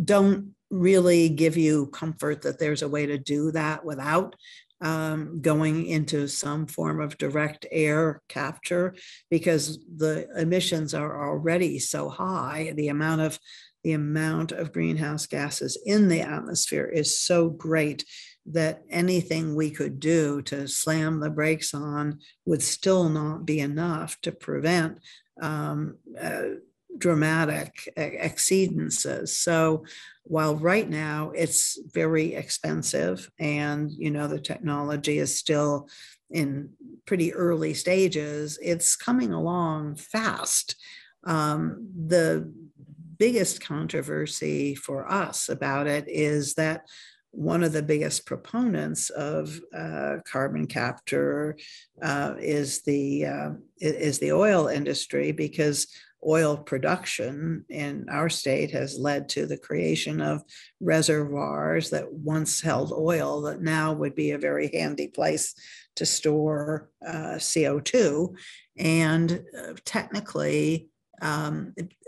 don't really give you comfort that there's a way to do that without going into some form of direct air capture, because the emissions are already so high. The amount of greenhouse gases in the atmosphere is so great that anything we could do to slam the brakes on would still not be enough to prevent dramatic exceedances. So while right now it's very expensive and the technology is still in pretty early stages, it's coming along fast. The biggest controversy for us about it is that one of the biggest proponents of carbon capture is the oil industry, because oil production in our state has led to the creation of reservoirs that once held oil that now would be a very handy place to store CO2. And technically,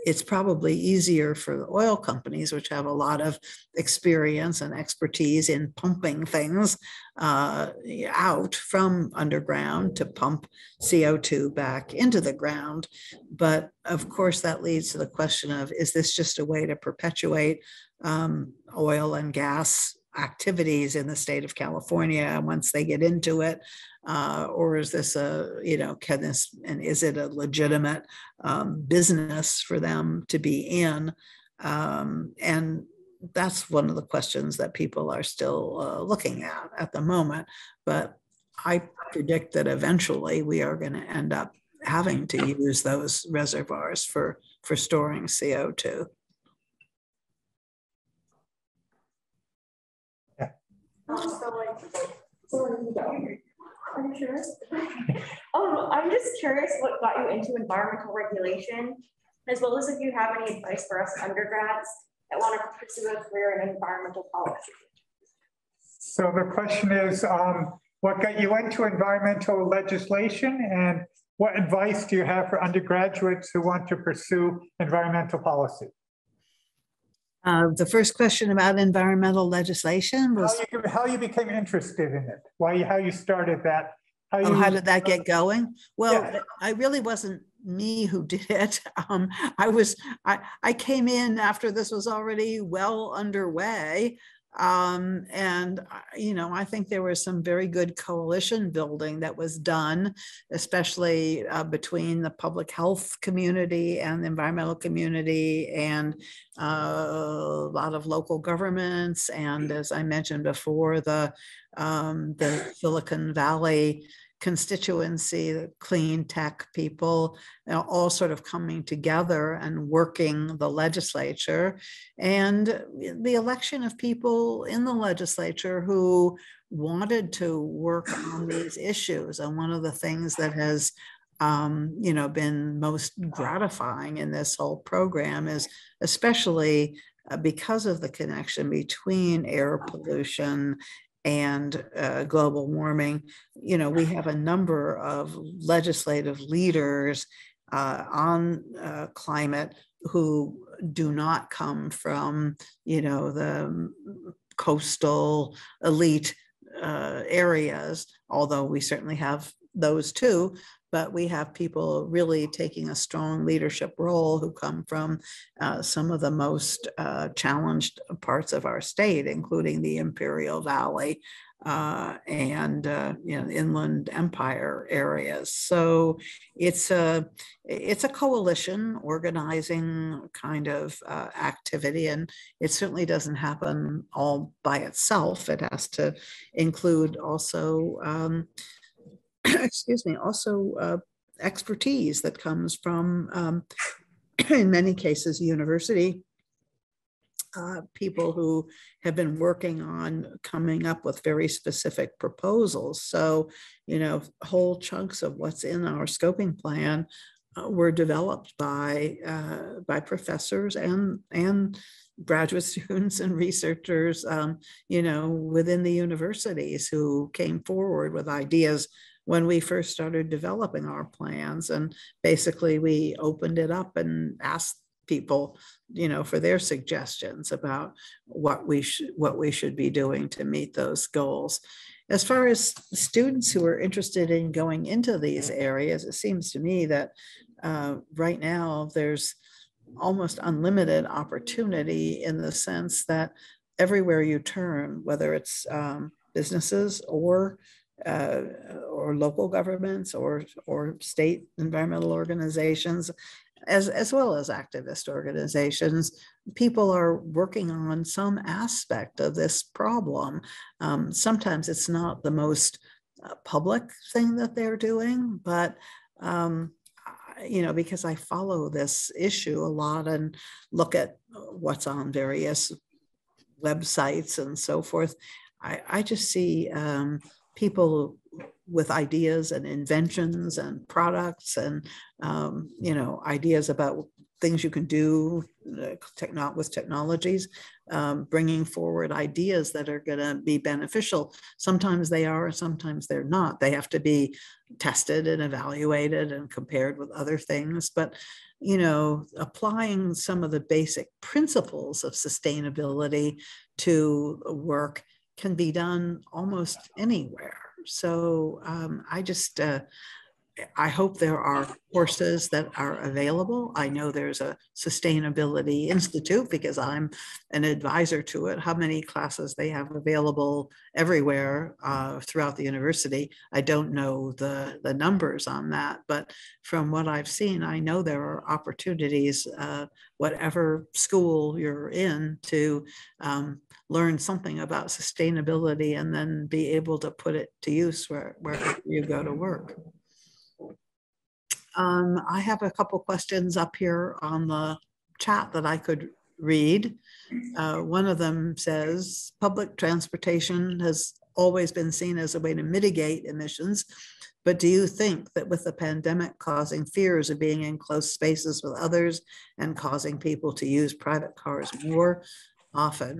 it's probably easier for the oil companies, which have a lot of experience and expertise in pumping things out from underground, to pump CO2 back into the ground. But of course, that leads to the question of, is this just a way to perpetuate oil and gas activities in the state of California once they get into it? Or is this is it a legitimate business for them to be in? And that's one of the questions that people are still looking at the moment. But I predict that eventually we are going to end up having to use those reservoirs for storing CO2. Yeah. I'm just curious what got you into environmental regulation, as well as if you have any advice for us undergrads that want to pursue a career in environmental policy. So the question is, what got you into environmental legislation, and what advice do you have for undergraduates who want to pursue environmental policy? The first question about environmental legislation was how you became interested in it, how you started that. How did that get going? Well, yeah. I really wasn't me who did it. I came in after this was already well underway. And I think there was some very good coalition building that was done, especially between the public health community and the environmental community, and a lot of local governments. And as I mentioned before, the Silicon Valley constituency, the clean tech people, all sort of coming together and working the legislature, and the election of people in the legislature who wanted to work on these issues. And one of the things that has been most gratifying in this whole program is, especially because of the connection between air pollution and global warming, we have a number of legislative leaders on climate who do not come from, the coastal elite areas, although we certainly have those too. But we have people really taking a strong leadership role who come from some of the most challenged parts of our state, including the Imperial Valley and Inland Empire areas. So it's a coalition organizing kind of activity, and it certainly doesn't happen all by itself. It has to include also expertise that comes from, in many cases, university people who have been working on coming up with very specific proposals. So, whole chunks of what's in our scoping plan were developed by professors and graduate students and researchers, within the universities who came forward with ideas when we first started developing our plans. And basically we opened it up and asked people, for their suggestions about what we should be doing to meet those goals. As far as students who are interested in going into these areas, it seems to me that right now there's almost unlimited opportunity, in the sense that everywhere you turn, whether it's businesses or local governments or state environmental organizations, as well as activist organizations, people are working on some aspect of this problem. Sometimes it's not the most public thing that they're doing, but because I follow this issue a lot and look at what's on various websites and so forth, I just see people with ideas and inventions and products and, ideas about things you can do with technologies, bringing forward ideas that are going to be beneficial. Sometimes they are, sometimes they're not. They have to be tested and evaluated and compared with other things. But, applying some of the basic principles of sustainability to work can be done almost anywhere. So I just I hope there are courses that are available. I know there's a Sustainability Institute because I'm an advisor to it. How many classes they have available everywhere throughout the university, I don't know the numbers on that, but from what I've seen, I know there are opportunities, whatever school you're in, to learn something about sustainability and then be able to put it to use wherever you go to work. I have a couple questions up here on the chat that I could read. One of them says, public transportation has always been seen as a way to mitigate emissions, but do you think that with the pandemic causing fears of being in close spaces with others and causing people to use private cars more often,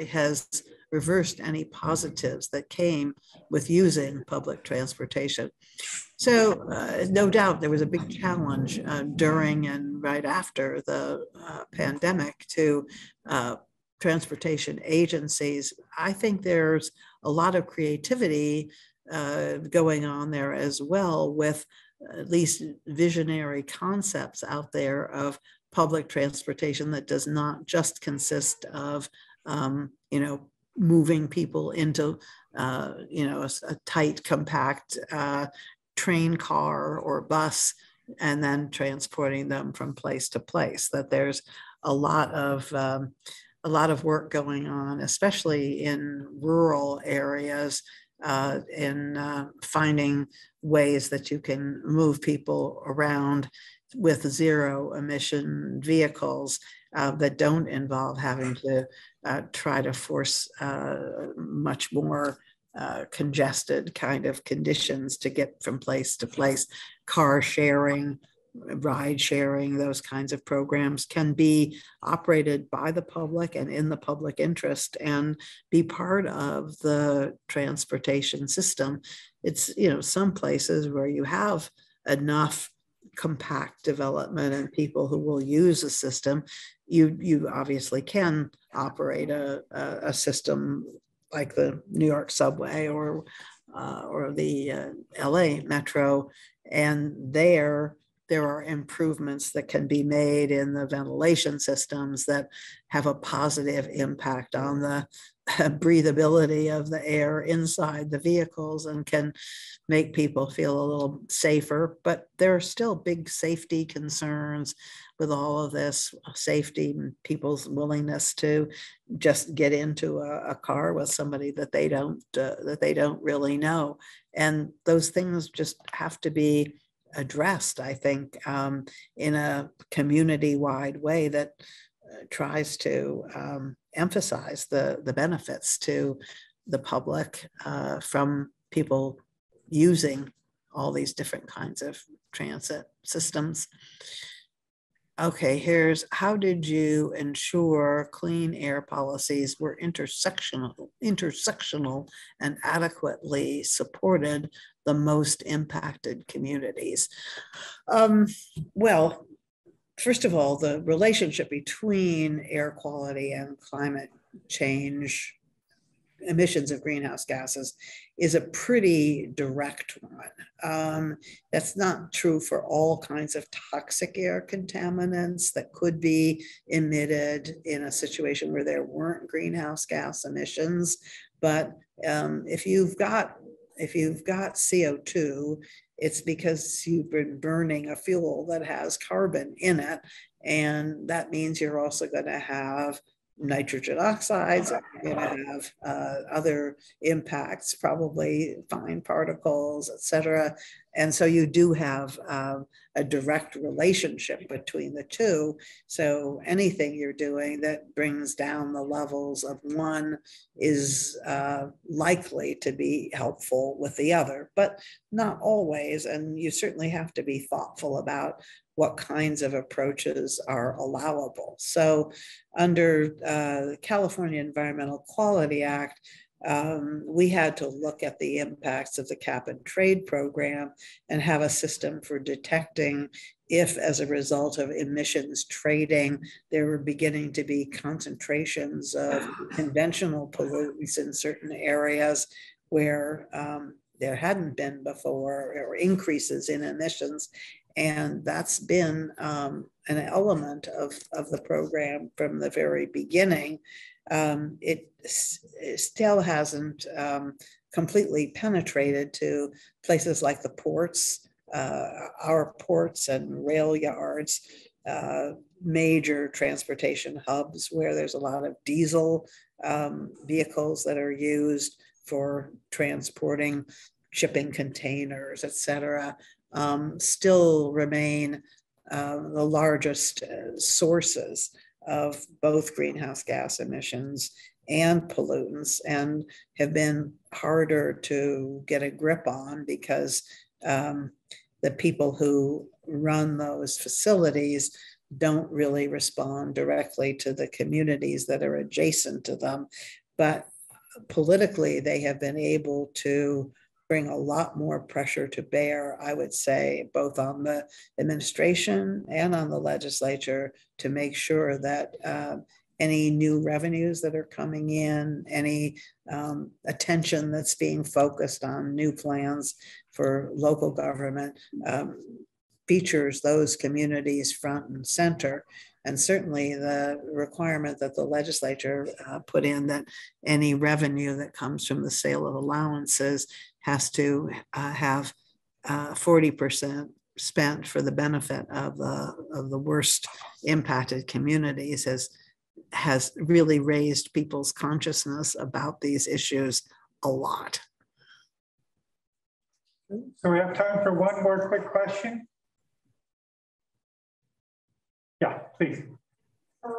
has reversed any positives that came with using public transportation? So no doubt there was a big challenge during and right after the pandemic to transportation agencies. I think there's a lot of creativity going on there as well, with at least visionary concepts out there of public transportation that does not just consist of, moving people into, a tight, compact train car or bus and then transporting them from place to place. That there's a lot of work going on, especially in rural areas, in finding ways that you can move people around with zero emission vehicles that don't involve having to try to force much more congested kind of conditions to get from place to place. Car sharing, ride sharing, those kinds of programs can be operated by the public and in the public interest and be part of the transportation system. It's, some places where you have enough compact development and people who will use a system, you obviously can operate a system like the New York subway or the LA metro, and there are improvements that can be made in the ventilation systems that have a positive impact on the breathability of the air inside the vehicles and can make people feel a little safer. But there are still big safety concerns with all of this safety and people's willingness to just get into a car with somebody that they don't really know. And those things just have to be addressed, I think, in a community-wide way that tries to emphasize the benefits to the public from people using all these different kinds of transit systems. Okay, here's, how did you ensure clean air policies were intersectional and adequately supported the most impacted communities? Well, first of all, the relationship between air quality and climate change, emissions of greenhouse gases, is a pretty direct one. That's not true for all kinds of toxic air contaminants that could be emitted in a situation where there weren't greenhouse gas emissions. But if you've got CO2, it's because you've been burning a fuel that has carbon in it. And that means you're also going to have nitrogen oxides, you're going to have other impacts, probably fine particles, etc. And so you do have a direct relationship between the two. So anything you're doing that brings down the levels of one is likely to be helpful with the other, but not always. And you certainly have to be thoughtful about what kinds of approaches are allowable. So under the California Environmental Quality Act, we had to look at the impacts of the cap and trade program and have a system for detecting if, as a result of emissions trading, there were beginning to be concentrations of conventional pollutants in certain areas where there hadn't been before, or increases in emissions. And that's been an element of the program from the very beginning. It still hasn't completely penetrated to places like the ports, our ports and rail yards, major transportation hubs where there's a lot of diesel vehicles that are used for transporting shipping containers, et cetera, still remain the largest sources of both greenhouse gas emissions and pollutants, and have been harder to get a grip on because the people who run those facilities don't really respond directly to the communities that are adjacent to them. But politically, they have been able to bring a lot more pressure to bear, I would say, both on the administration and on the legislature to make sure that any new revenues that are coming in, any attention that's being focused on new plans for local government features those communities front and center. And certainly the requirement that the legislature put in that any revenue that comes from the sale of allowances has to have 40% spent for the benefit of the worst impacted communities has really raised people's consciousness about these issues a lot. So we have time for one more quick question. Yeah, please. So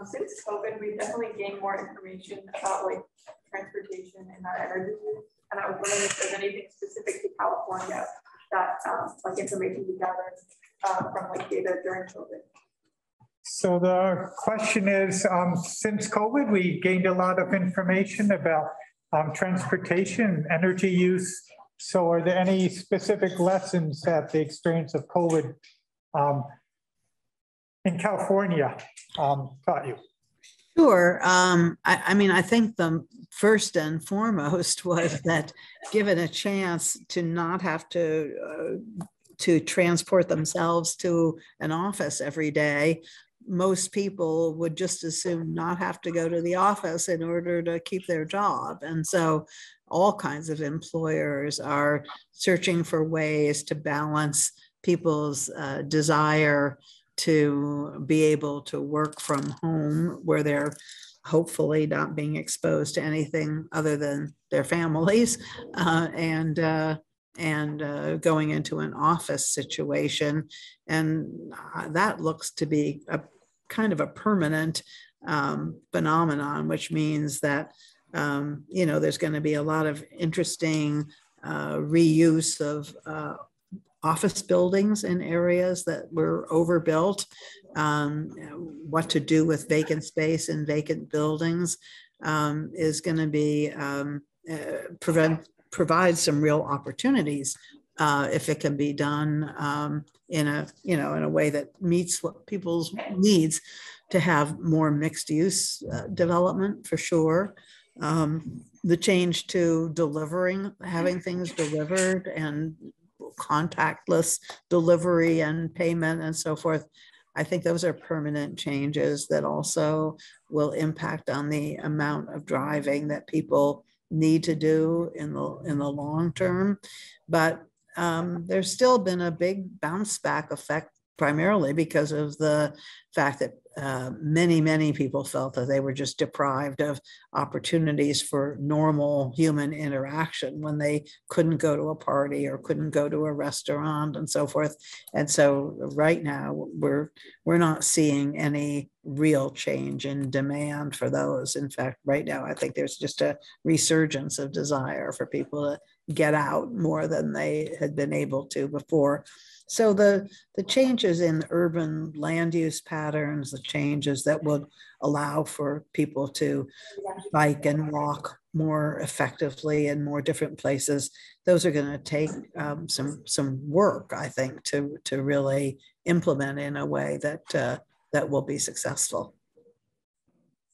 since COVID, we've definitely gained more information about like transportation and our energy use. And I was wondering if there's anything specific to California that like information we gathered from like data during COVID. So the question is, since COVID, we gained a lot of information about transportation, energy use. So are there any specific lessons that the experience of COVID in California taught you? Sure. I mean, I think the first and foremost was that given a chance to not have to transport themselves to an office every day, most people would just as soon not have to go to the office in order to keep their job. And so all kinds of employers are searching for ways to balance people's desire to be able to work from home where they're hopefully not being exposed to anything other than their families and going into an office situation. And that looks to be a kind of a permanent phenomenon, which means that, you know, there's going to be a lot of interesting reuse of office buildings in areas that were overbuilt, what to do with vacant space in vacant buildings is going to be provide some real opportunities if it can be done in a way that meets what people's needs to have more mixed use development for sure. The change to having things delivered and contactless delivery and payment and so forth. I think those are permanent changes that also will impact on the amount of driving that people need to do in the long term. But there's still been a big bounce back effect, primarily because of the fact that many people felt that they were just deprived of opportunities for normal human interaction when they couldn't go to a party or couldn't go to a restaurant and so forth. And so right now we're not seeing any real change in demand for those. In fact, right now I think there's just a resurgence of desire for people to get out more than they had been able to before. So the changes in urban land use patterns, the changes that would allow for people to bike and walk more effectively in more different places, those are going to take some work, I think, to really implement in a way that will be successful.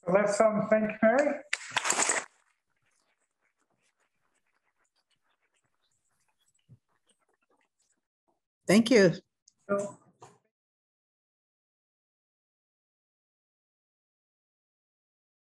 So let's thank Mary. Thank you. So